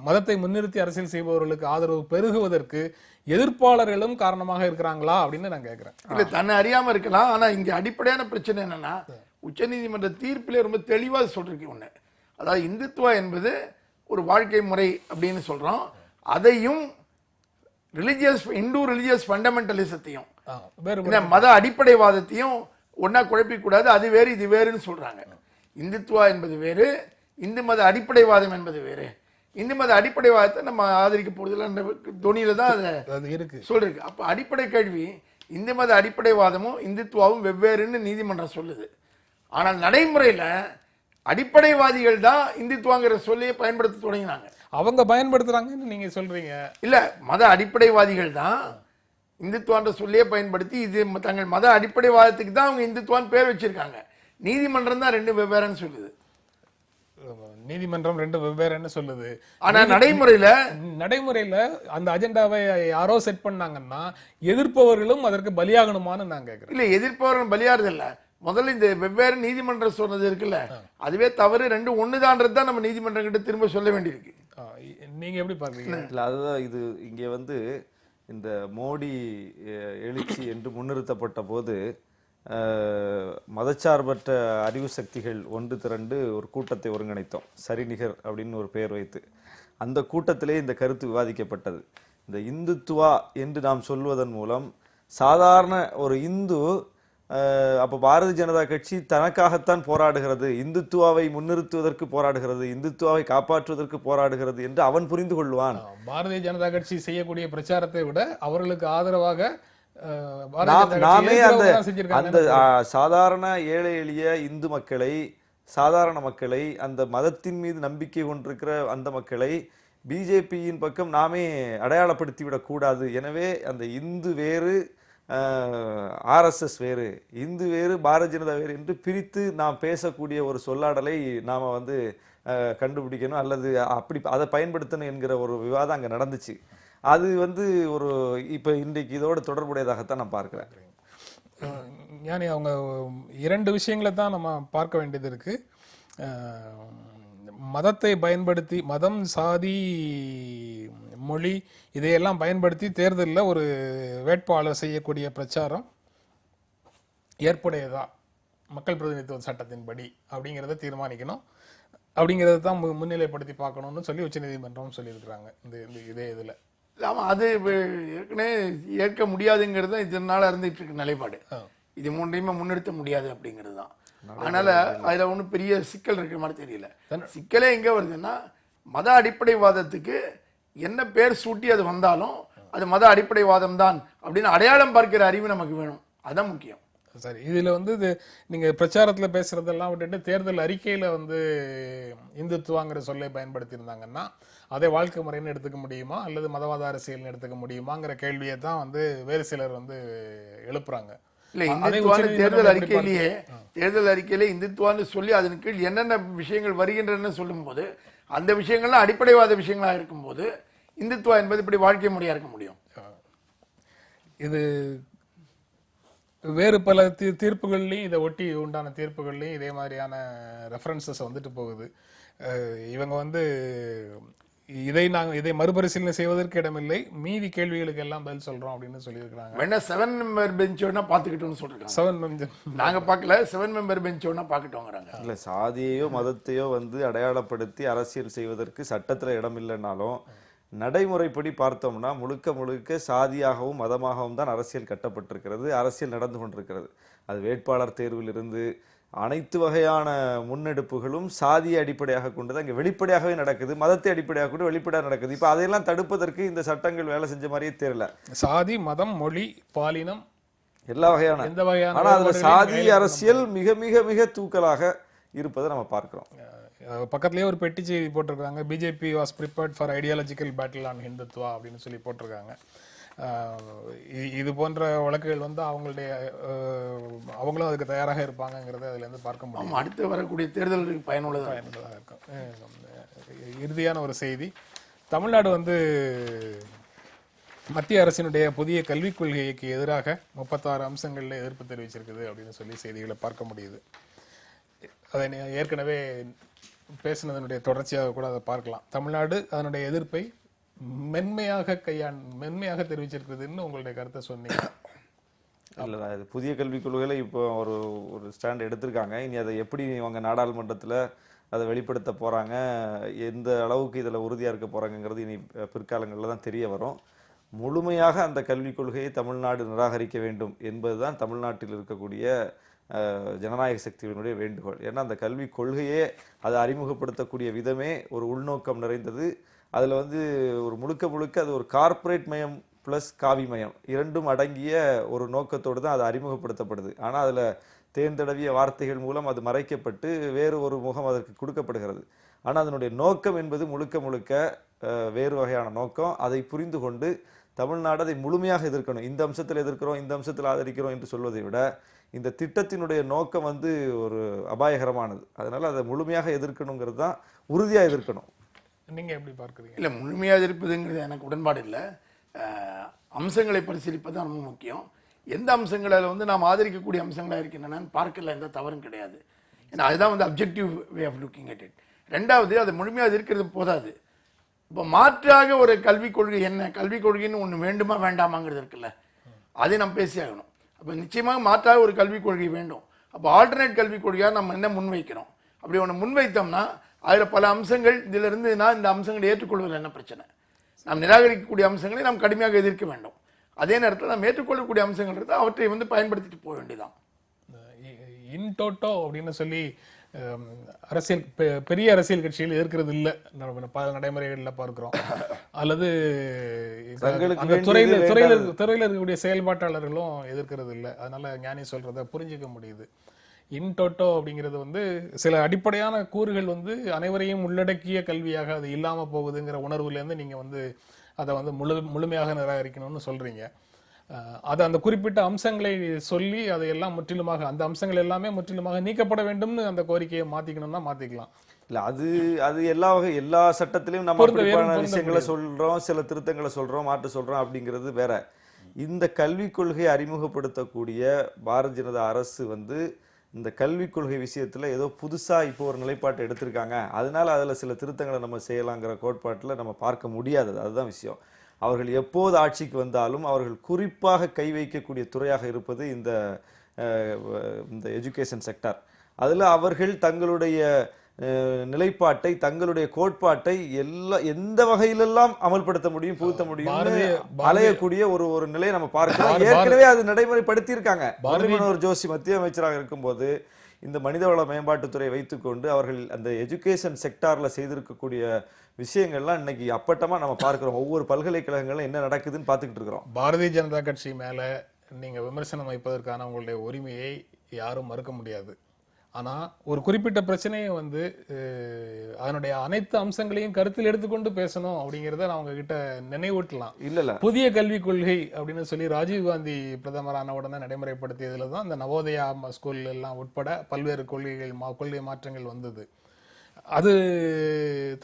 மதத்தை முன்னிறுத்தி அரசியல் செய்பவர்களுக்கு ஆதரவு பெருகுவதற்கு எதிர்ப்பாளர்களும் காரணமாக இருக்கிறாங்களா அப்படின்னு நான் கேட்கிறேன். இல்ல, தன்னை அறியாம இருக்கலாம். ஆனா இங்க அடிப்படையான பிரச்சனை என்னன்னா உச்சநீதிமன்ற தீர்ப்பிலே ரொம்ப தெளிவா சொல்றீங்க ஒண்ணு, அதாவது இந்துத்துவா என்பது ஒரு வாழ்க்கை முறை அப்படின்னு சொல்றோம். அதையும் இந்து ரிலிஜியஸ் ஃபண்டமெண்டலிசத்தையும் மத அடிப்படைவாதத்தையும் ஒன்னா குழப்பிக் கூடாது. அது வேறு இது வேறுன்னு சொல்றாங்க. இந்துத்துவா என்பது வேறு, இந்து மத அடிப்படைவாதம் என்பது வேறு. இந்து மத அடிப்படைவாதத்தை நம்ம ஆதரிக்க போறதில்ல தொனியில தான் அது இருக்கு சொல்றீங்க. அப்ப அடிப்படை கேள்வி, இந்து மத அடிப்படைவாதமும் இந்துத்துவாவும் வெவ்வேறுன்னு நீதிமன்றம் சொல்லுது. ஆனால் நடைமுறையில அடிப்படைவாதிகள் தான் இந்துத்துவாங்கிற சொல்லியை பயன்படுத்த தொடங்கினாங்க. அவங்க பயன்படுத்துறாங்கன்னு நீங்க சொல்றீங்க. இல்ல, மத அடிப்படைவாதிகள் தான் இந்துத்துவான்ற சொல்லியே பயன்படுத்தி இது தங்கள் மத அடிப்படைவாதத்துக்கு தான் அவங்க இந்துத்துவான்னு பேர் வச்சிருக்காங்க. நீதிமன்றம் தான் ரெண்டு வெவ்வேறுன்னு சொல்லுது. நீதிமன்றம் ரெண்டு வெவ்வேறுன்னு சொல்லுது. ஆனா நடைமுறையில அந்த அஜெண்டாவை யாரோ செட் பண்ணாங்கன்னா எதிர்ப்பவர்களும் அதற்கு பலியாகணுமான்னு நான் கேட்கிறேன். இல்ல, எதிர்ப்பவர்கள் பலியாறது இல்ல. முதல்ல இந்த வெவ்வேறு நீதிமன்றம் சொன்னது இருக்குல்ல, அதுவே தவறு. ரெண்டு ஒண்ணுதான்றது தான் நம்ம நீதிமன்றம் கிட்ட திரும்ப சொல்ல வேண்டியிருக்கு. நீங்க எப்படி பாக்குறீங்க? இல்ல அதுதான் இது இங்கே வந்து இந்த மோடி எழுச்சி என்று முன்னிறுத்தப்பட்ட போது மதச்சார்பற்ற அறிவு சக்திகள் ஒன்று திரண்டு ஒரு கூட்டத்தை ஒருங்கிணைத்தோம், சரிநிகர் அப்படின்னு ஒரு பெயர் வைத்து. அந்த கூட்டத்திலே இந்த கருத்து விவாதிக்கப்பட்டது. இந்த இந்துத்துவா என்று நாம் சொல்வதன் மூலம் சாதாரண ஒரு இந்து, அப்ப பாரதிய ஜனதா கட்சி தனக்காகத்தான் போராடுகிறது, இந்துத்துவாவை முன்னிறுத்துவதற்கு போராடுகிறது, இந்துத்துவாவை காப்பாற்றுவதற்கு போராடுகிறது என்று அவன் புரிந்து கொள்வான். பாரதிய ஜனதா கட்சி செய்யக்கூடிய பிரச்சாரத்தை விட அவர்களுக்கு ஆதரவாக நாமே அந்த சாதாரண ஏழை எளிய இந்து மக்களை, சாதாரண மக்களை, அந்த மதத்தின் மீது நம்பிக்கை கொண்டிருக்கிற அந்த மக்களை பிஜேபியின் பக்கம் நாமே அடையாளப்படுத்தி விடக் கூடாது. எனவே அந்த இந்து வேறு, ஆர்எஸ்எஸ் வேறு, இந்து வேறு, பாரதிய ஜனதா வேறு என்று பிரித்து நாம் பேசக்கூடிய ஒரு சொல்லாடலை நாம வந்து கண்டுபிடிக்கணும், அல்லது அப்படி அதை பயன்படுத்தணும் என்கிற ஒரு விவாதம் அங்க நடந்துச்சு. அது வந்து ஒரு இப்ப இன்றைக்கு இதோட தொடர்புடையதாகத்தான் நான் பார்க்கிறேன். ஞானி, அவங்க இரண்டு விஷயங்களை தான் நம்ம பார்க்க வேண்டியது இருக்கு. மதத்தை பயன்படுத்தி, மதம், சாதி, மொழி இதையெல்லாம் பயன்படுத்தி தேர்தலில் ஒரு வேட்பாளர் செய்யக்கூடிய பிரச்சாரம் ஏற்புடையதா மக்கள் பிரதிநிதித்துவ சட்டத்தின்படி அப்படிங்கிறத தீர்மானிக்கணும், அப்படிங்கிறத தான் முன்னிலைப்படுத்தி பார்க்கணும்னு சொல்லி உச்சநீதிமன்றம் சொல்லியிருக்கிறாங்க இதே இதில். ஆமாம், அது ஏற்கனவே ஏற்க முடியாதுங்கிறது தான் இதனால இருந்துட்டு இருக்கு நிலைப்பாடு. இது மூன்றையுமே முன்னெடுத்த முடியாது அப்படிங்கிறது தான். அதனால அதில் ஒன்றும் பெரிய சிக்கல் இருக்கிற மாதிரி தெரியல. சிக்கலே எங்கே வருதுன்னா, மத அடிப்படைவாதத்துக்கு என்ன பேர் சூட்டி அது வந்தாலும் அது மத அடிப்படைவாதம் தான் அப்படின்னு அடையாளம் பார்க்கிற அறிவு நமக்கு வேணும். அதுதான் முக்கியம். சரி, இதில் வந்து இது நீங்கள் பிரச்சாரத்தில் பேசுகிறதெல்லாம் விட்டுட்டு தேர்தல் அறிக்கையில் வந்து இந்துத்துவாங்கிற சொல்லை பயன்படுத்தியிருந்தாங்கன்னா அதை வாழ்க்கை முறைன்னு எடுத்துக்க முடியுமா அல்லது மதவாத அரசியல்னு எடுத்துக்க முடியுமாங்கிற கேள்வியை தான் வந்து வேறு சிலர் வந்து எழுப்புறாங்க. இல்லை, இந்துத்துவான்னு தேர்தல் அறிக்கையிலே இந்துத்துவான்னு சொல்லி அதன் கீழ் என்னென்ன விஷயங்கள் வருகின்றன சொல்லும் போது அந்த விஷயங்கள்லாம் அடிப்படைவாத விஷயங்களாக இருக்கும்போது இந்துத்துவா என்பது இப்படி வாழ்க்கை முறையாக இருக்க முடியும். இது வேறு பல தீர்ப்புகள்லையும் இதை ஒட்டி உண்டான தீர்ப்புகள்லையும் இதே மாதிரியான ரெஃபரன்சஸ் வந்துட்டு போகுது. இவங்க வந்து இதை மறுபரிசீலனை செய்வதற்கு இடமில்லை, மீதி கேள்விகளுக்கு எல்லாம் பதில் சொல்றோம் அப்படின்னு சொல்லியிருக்கிறாங்க. வேணா 7 மெம்பர் பெஞ்ச் வேணா பார்த்துக்கிட்டோம்னு சொல்லிருக்காங்க. 7 மெம்பர் நாங்க பார்க்கல, 7 மெம்பர் பெஞ்ச் வேணா பார்க்கட்டோங்கிறாங்க. இல்ல, சாதியையோ மதத்தையோ வந்து அடையாளப்படுத்தி அரசியல் செய்வதற்கு சட்டத்துல இடம் இல்லைன்னாலும் நடைமுறைப்படி பார்த்தோம்னா முழுக்க முழுக்க சாதியாகவும் மதமாகவும் தான் அரசியல் கட்டப்பட்டிருக்கிறது, அரசியல் நடந்து கொண்டிருக்கிறது. அது வேட்பாளர் தேர்விலிருந்து அனைத்து வகையான முன்னெடுப்புகளும் சாதியை அடிப்படையாக கொண்டுதான் இங்கே வெளிப்படையாகவே நடக்குது, மதத்தை அடிப்படையாக கொண்டு வெளிப்படையாக நடக்குது. இப்போ அதையெல்லாம் தடுப்பதற்கு இந்த சட்டங்கள் வேலை செஞ்ச மாதிரியே தெரியல. சாதி, மதம், மொழி, பாலினம் எல்லா வகையான, எந்த வகையான, ஆனால் அதுல சாதி அரசியல் மிக மிக மிக தூக்கலாக இருப்பதை நம்ம பார்க்கிறோம். பக்கத்துலேயே ஒரு பெட்டி செய்தி போட்டிருக்காங்க, BJP was prepared for ideological battle on Hindutva அப்படின்னு சொல்லி போட்டிருக்காங்க. இது போன்ற வழக்குகள் வந்து அவங்களும் அதுக்கு தயாராக இருப்பாங்கிறத அதுலேருந்து பார்க்க முடியும். அடுத்து வரக்கூடிய தேர்தலுக்கு பயனுள்ளதாக இருக்கும். இறுதியான ஒரு செய்தி, தமிழ்நாடு வந்து மத்திய அரசினுடைய புதிய கல்விக் கொள்கைக்கு எதிராக 36 அம்சங்களில் எதிர்ப்பு தெரிவிச்சிருக்குது அப்படின்னு சொல்லி செய்திகளை பார்க்க முடியுது. அதை ஏற்கனவே பேசினதனுடைய தொடர்ச்சியாக கூட அதை பார்க்கலாம். தமிழ்நாடு அதனுடைய எதிர்ப்பை மென்மையாக தெரிவிச்சிருக்குதுன்னு உங்களுடைய கருத்தை சொன்னீங்க. இல்லை, இது புதிய கல்விக் கொள்கைகளை இப்போ ஒரு ஸ்டாண்ட் எடுத்திருக்காங்க. இனி அதை எப்படி அவங்க நாடாளுமன்றத்தில் அதை வெளிப்படுத்த போகிறாங்க, எந்த அளவுக்கு இதில் உறுதியாக இருக்க போகிறாங்கிறது இனி பிற்காலங்களில் தான் தெரிய வரும். முழுமையாக அந்த கல்விக் கொள்கையை தமிழ்நாடு நிராகரிக்க வேண்டும் என்பதுதான் தமிழ்நாட்டில் இருக்கக்கூடிய ஜனநாயக சக்தியினுடைய வேண்டுகோள். ஏன்னா அந்த கல்விக் கொள்கையே அதை அறிமுகப்படுத்தக்கூடிய விதமே ஒரு உள்நோக்கம் நிறைந்தது. அதில் வந்து ஒரு முழுக்க முழுக்க அது ஒரு கார்ப்பரேட் மயம் ப்ளஸ் காவி மயம் இரண்டும் அடங்கிய ஒரு நோக்கத்தோடு தான் அது அறிமுகப்படுத்தப்படுது. ஆனால் அதில் தேர்ந்தடவிய வார்த்தைகள் மூலம் அது மறைக்கப்பட்டு வேறு ஒரு முகம் அதற்கு கொடுக்கப்படுகிறது. ஆனால் அதனுடைய நோக்கம் என்பது முழுக்க முழுக்க வேறு வகையான நோக்கம். அதை புரிந்து கொண்டு தமிழ்நாடு அதை முழுமையாக எதிர்க்கணும். இந்த அம்சத்தில் எதிர்க்கிறோம், இந்த அம்சத்தில் ஆதரிக்கிறோம் என்று சொல்வதை விட இந்த திட்டத்தினுடைய நோக்கம் வந்து ஒரு அபாயகரமானது. அதனால அதை முழுமையாக எதிர்க்கணுங்கிறது தான், உறுதியாக எதிர்க்கணும். நீங்க எப்படி பார்க்குறீங்க? இல்லை, முழுமையாக இருப்பதுங்கிறது எனக்கு உடன்பாடு இல்லை. அம்சங்களை பரிசீலிப்பது தான் ரொம்ப முக்கியம். எந்த அம்சங்களில் வந்து நாம் ஆதரிக்கக்கூடிய அம்சங்களாக இருக்கின்றன பார்க்கல, எந்த தவறும் கிடையாது. ஏன்னா அதுதான் வந்து objective way of looking at it. ரெண்டாவது, அது முழுமையாக இருக்கிறது போதாது. இப்போ மாற்றாக ஒரு கல்விக் கொள்கை என்ன, கல்விக் கொள்கைன்னு ஒன்று வேண்டுமா வேண்டாமாங்கிறது இருக்குல்ல, அதை நம்ம பேசியாகணும். அப்போ நிச்சயமாக மாற்றாக ஒரு கல்விக் கொள்கை வேண்டும். அப்போ ஆல்டர்னேட் கல்விக் கொள்கையாக நம்ம என்ன முன்வைக்கிறோம்? அப்படி ஒன்று முன்வைத்தோம்னா அதில் பல அம்சங்கள் இதில் இருந்துன்னா இந்த அம்சங்களை ஏற்றுக்கொள்வதில் என்ன பிரச்சனை? நாம் நிராகரிக்கக்கூடிய அம்சங்களை நாம் கடுமையாக எதிர்க்க வேண்டும். அதே நேரத்தில் நாம் ஏற்றுக்கொள்ளக்கூடிய அம்சங்கள் இருந்தால் அவற்றை வந்து பயன்படுத்திட்டு போக வேண்டியதான். இன் டோட்டோ அப்படின்னு சொல்லி அரசியல் பெரிய அரசியல் கட்சிகள் எதிர்க்கிறது இல்லை, பல நடைமுறைகளில் பார்க்கிறோம். அல்லது துறையில் இருக்கக்கூடிய செயல்பாட்டாளர்களும் எதிர்க்கிறது இல்லை. அதனால ஞானி சொல்றத புரிஞ்சுக்க முடியுது. இன் டோட்டோ அப்படிங்கிறது வந்து சில அடிப்படையான கூறுகள் வந்து அனைவரையும் உள்ளடக்கிய கல்வியாக அது இல்லாம போகுதுங்கிற உணர்வுலேருந்து நீங்க வந்து அதை வந்து முழுமையாக நிராகரிக்கணும்னு சொல்றீங்க. அது அந்த குறிப்பிட்ட அம்சங்களை சொல்லி அதையெல்லாம் முற்றிலுமாக, அந்த அம்சங்கள் எல்லாமே முற்றிலுமாக நீக்கப்பட வேண்டும்னு அந்த கோரிக்கையை மாத்திக்கணும்னா மாத்திக்கலாம். இல்ல, அது எல்லா சட்டத்திலையும் நம்ம அப்படியான விஷயங்களை சொல்றோம், சில திருத்தங்களை சொல்றோம், மாற்ற சொல்றோம் அப்படிங்கிறது வேற. இந்த கல்விக் கொள்கையை அறிமுகப்படுத்தக்கூடிய பாரதிய ஜனதா அரசு வந்து இந்த கல்விக் கொள்கை விஷயத்துல ஏதோ புதுசா இப்போ ஒரு நிலைப்பாட்டை எடுத்திருக்காங்க, அதனால அதுல சில திருத்தங்களை நம்ம செய்யலாங்கிற கோட்பாட்டில் நம்ம பார்க்க முடியாதது. அதுதான் விஷயம். அவர்கள் எப்போது ஆட்சிக்கு வந்தாலும் அவர்கள் குறிப்பாக கை வைக்கக்கூடிய துறையாக இருப்பது இந்த எஜுகேஷன் செக்டார். அதில் அவர்கள் தங்களுடைய நிலைப்பாட்டை, தங்களுடைய கோட்பாட்டை எந்த வகையிலெல்லாம் அமல்படுத்த முடியும், புகுத்த முடியும் அலையக்கூடிய ஒரு நிலையை நம்ம பார்க்கிறோம். ஏற்கனவே அது நடைமுறைப்படுத்தி இருக்காங்க. மனோகர் ஜோஷி மத்திய அமைச்சராக இருக்கும்போது இந்த மனிதவள மேம்பாட்டுத்துறை வைத்துக்கொண்டு அவர்கள் அந்த எஜுகேஷன் செக்டார்ல செய்திருக்கக்கூடிய விஷயங்கள்லாம் இன்னைக்கு அப்பட்டமா நம்ம பார்க்கிறோம். ஒவ்வொரு பல்கலைக்கழகங்களும் என்ன நடக்குதுன்னு பார்த்துக்கிட்டு இருக்கிறோம். பாரதிய ஜனதா கட்சி மேல நீங்க விமர்சனம் வைப்பதற்கான உங்களுடைய உரிமையை யாரும் மறுக்க முடியாது. ஆனா ஒரு குறிப்பிட்ட பிரச்சனையை வந்து அதனுடைய அனைத்து அம்சங்களையும் கருத்தில் எடுத்துக்கொண்டு பேசணும் அப்படிங்கிறத நான் உங்ககிட்ட நினைவூட்டலாம். இல்ல, புதிய கல்விக் கொள்கை அப்படின்னு சொல்லி ராஜீவ்காந்தி பிரதமரான உடனே நடைமுறைப்படுத்தியதுல தான் இந்த நவோதயா ஸ்கூல் எல்லாம் உட்பட பல்வேறு கொள்கை மாற்றங்கள் வந்தது. அது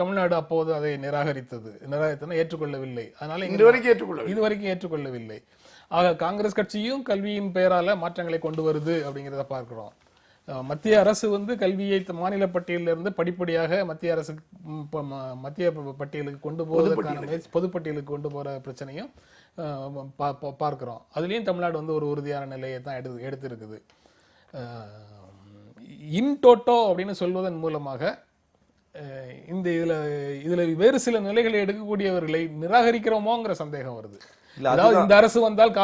தமிழ்நாடு அப்போது அதை நிராகரித்தன ஏற்றுக்கொள்ளவில்லை. அதனால இதுவரைக்கும் ஏற்றுக்கொள்ளவில்லை. ஆக காங்கிரஸ் கட்சியும் கல்வியின் பெயரால மாற்றங்களை கொண்டு வருது அப்படிங்கிறத பார்க்கிறோம். மத்திய அரசு வந்து கல்வியை மாநில பட்டியலிருந்து படிப்படியாக மத்திய அரசு மத்திய பட்டியலுக்கு கொண்டு போவதற்கான பொதுப்பட்டியலுக்கு கொண்டு போற பிரச்சனையும் பார்க்கிறோம். அதுலயும் தமிழ்நாடு வந்து ஒரு உறுதியான நிலையை தான் எடுத்திருக்குது. இன் டோட்டோ அப்படின்னு சொல்வதன் மூலமாக இந்த இதுல வேறு சில நிலைகளை எடுக்கக்கூடியவர்களை நிராகரிக்கிறோமோங்கிற சந்தேகம் வருது. அதாவது இந்த அரசு வந்தால்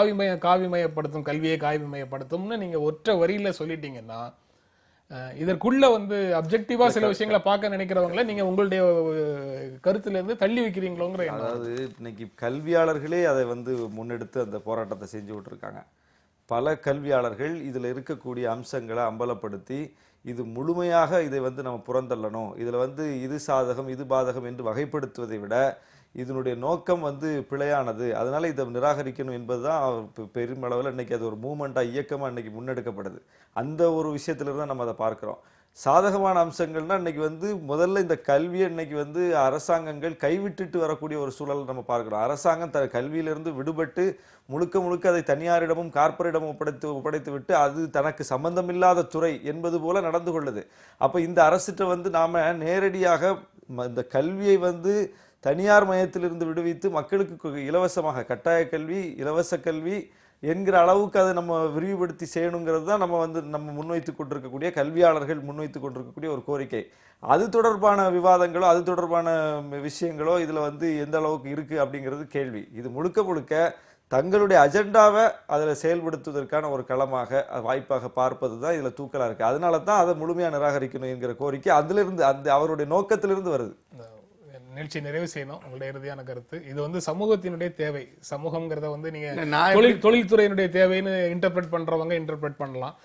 காவிமயப்படுத்தும், கல்வியை காவிமயப்படுத்தும்னு நீங்க ஒற்றை வரியில சொல்லிட்டீங்கன்னா இதற்குள்ள வந்து அப்ஜெக்டிவா சில விஷயங்களை பார்க்க நினைக்கிறவங்களை நீங்க உங்களுடைய கருத்துல இருந்து தள்ளி வைக்கிறீங்களோங்கிற. அதாவது இன்னைக்கு கல்வியாளர்களே அதை வந்து முன்னெடுத்து அந்த போராட்டத்தை செஞ்சு விட்டுருக்காங்க. பல கல்வியாளர்கள் இதுல இருக்கக்கூடிய அம்சங்களை அம்பலப்படுத்தி இது முழுமையாக இதை வந்து நம்ம புறந்தள்ளணும், இதுல வந்து இது சாதகம் இது பாதகம் என்று வகைப்படுத்துவதை விட இதனுடைய நோக்கம் வந்து பிழையானது, அதனால இதை நிராகரிக்கணும் என்பதுதான் பெருமளவில் இன்னைக்கு அது ஒரு மூமெண்டா இயக்கமா இன்னைக்கு முன்னெடுக்கப்படுது. அந்த ஒரு விஷயத்துல தான் நம்ம அதை பார்க்கிறோம். சாதகமான அம்சங்கள்னா இன்னைக்கு வந்து முதல்ல இந்த கல்வியை இன்னைக்கு வந்து அரசாங்கங்கள் கைவிட்டுட்டு வரக்கூடிய ஒரு சூழல் நம்ம பார்க்கிறோம். அரசாங்கம் கல்வியிலிருந்து விடுபட்டு முழுக்க அதை தனியாரிடமும் கார்ப்பரேட்டிடமும் ஒப்படைத்து விட்டு அது தனக்கு சம்பந்தமில்லாத துறை என்பது போல நடந்து கொள்ளுது. அப்ப இந்த அரசிட்ட வந்து நாம நேரடியாக இந்த கல்வியை வந்து தனியார் மையத்திலிருந்து விடுவித்து மக்களுக்கு இலவசமாக கட்டாய கல்வி, இலவச கல்வி என்கிற அளவுக்கு அதை நம்ம விரிவுபடுத்தி செய்யணுங்கிறது தான் நம்ம முன்வைத்து கொண்டிருக்கக்கூடிய கல்வியாளர்கள் முன்வைத்து கொண்டிருக்கக்கூடிய ஒரு கோரிக்கை. அது தொடர்பான விவாதங்களோ அது தொடர்பான விஷயங்களோ இதுல வந்து எந்த அளவுக்கு இருக்கு அப்படிங்கிறது கேள்வி. இது முழுக்க தங்களுடைய அஜெண்டாவை அதில் செயல்படுத்துவதற்கான ஒரு களமாக வாய்ப்பாக பார்ப்பது தான் இதில் தூக்கலாக இருக்குது. அதனால தான் அதை முழுமையாக நிராகரிக்கணும் என்கிற கோரிக்கை அதிலிருந்து அந்த அவருடைய நோக்கத்திலிருந்து வருது. நிகழ்ச்சி நிறைவு செய்யணும். உங்களுடைய இறுதியான கருத்து இது வந்து சமூகத்தினுடைய தேவை. சமூகம்ங்கிறத வந்து நீங்க நான் தொழில்துறையினுடைய தேவைன்னு இன்டர்பிரட் பண்றவங்க இன்டர்பிரட் பண்ணலாம்.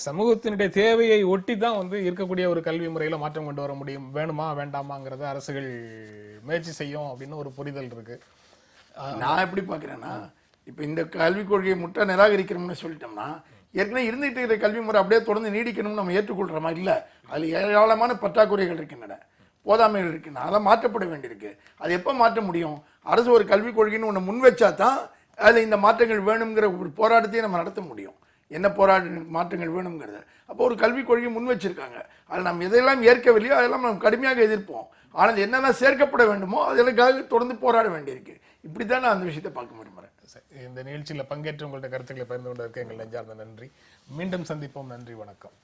சமூகத்தினுடைய தேவையை ஒட்டி தான் வந்து இருக்கக்கூடிய ஒரு கல்வி முறையில மாற்றம் கொண்டு வர முடியும். வேணுமா வேண்டாமாங்கிறத அரசுகள் முயற்சி செய்யும் அப்படின்னு ஒரு புரிதல் இருக்கு. நான் எப்படி பார்க்குறேன்னா, இப்போ இந்த கல்விக் கொள்கையை முட்டை நிராகரிக்கிறோம்னு சொல்லிட்டோம்னா, ஏற்கனவே இருந்துகிட்டு இருக்கிற கல்வி முறை அப்படியே தொடர்ந்து நீடிக்கணும்னு நம்ம ஏற்றுக்கொள்கிறோமா? இல்லை, அதில் ஏராளமான பற்றாக்குறைகள் இருக்கின்றன, போதாமைகள் இருக்கின்றன, அதெல்லாம் மாற்றப்பட வேண்டியிருக்கு. அது எப்போ மாற்ற முடியும்? அரசு ஒரு கல்விக் கொள்கைன்னு ஒன்று முன் வச்சா தான் அதில் இந்த மாற்றங்கள் வேணுங்கிற ஒரு போராட்டத்தையே நம்ம நடத்த முடியும். என்ன மாற்றங்கள் வேணுங்கிறது. அப்போ ஒரு கல்விக் கொள்கையை முன் வச்சிருக்காங்க. அதில் நம்ம எதையெல்லாம் ஏற்கவில்லையோ அதெல்லாம் நம்ம கடுமையாக எதிர்ப்போம். ஆனால் என்னென்ன சேர்க்கப்பட வேண்டுமோ அதற்காக தொடர்ந்து போராட வேண்டியிருக்கு. இப்படி தான் நான் அந்த விஷயத்தை பார்க்க விரும்புகிறேன். இந்த நிகழ்ச்சியில் பங்கேற்று உங்கள்ட்ட கருத்துக்களை பகிர்ந்து கொண்டதற்கு எங்கள் நெஞ்சார்ந்த நன்றி. மீண்டும் சந்திப்போம். நன்றி, வணக்கம்.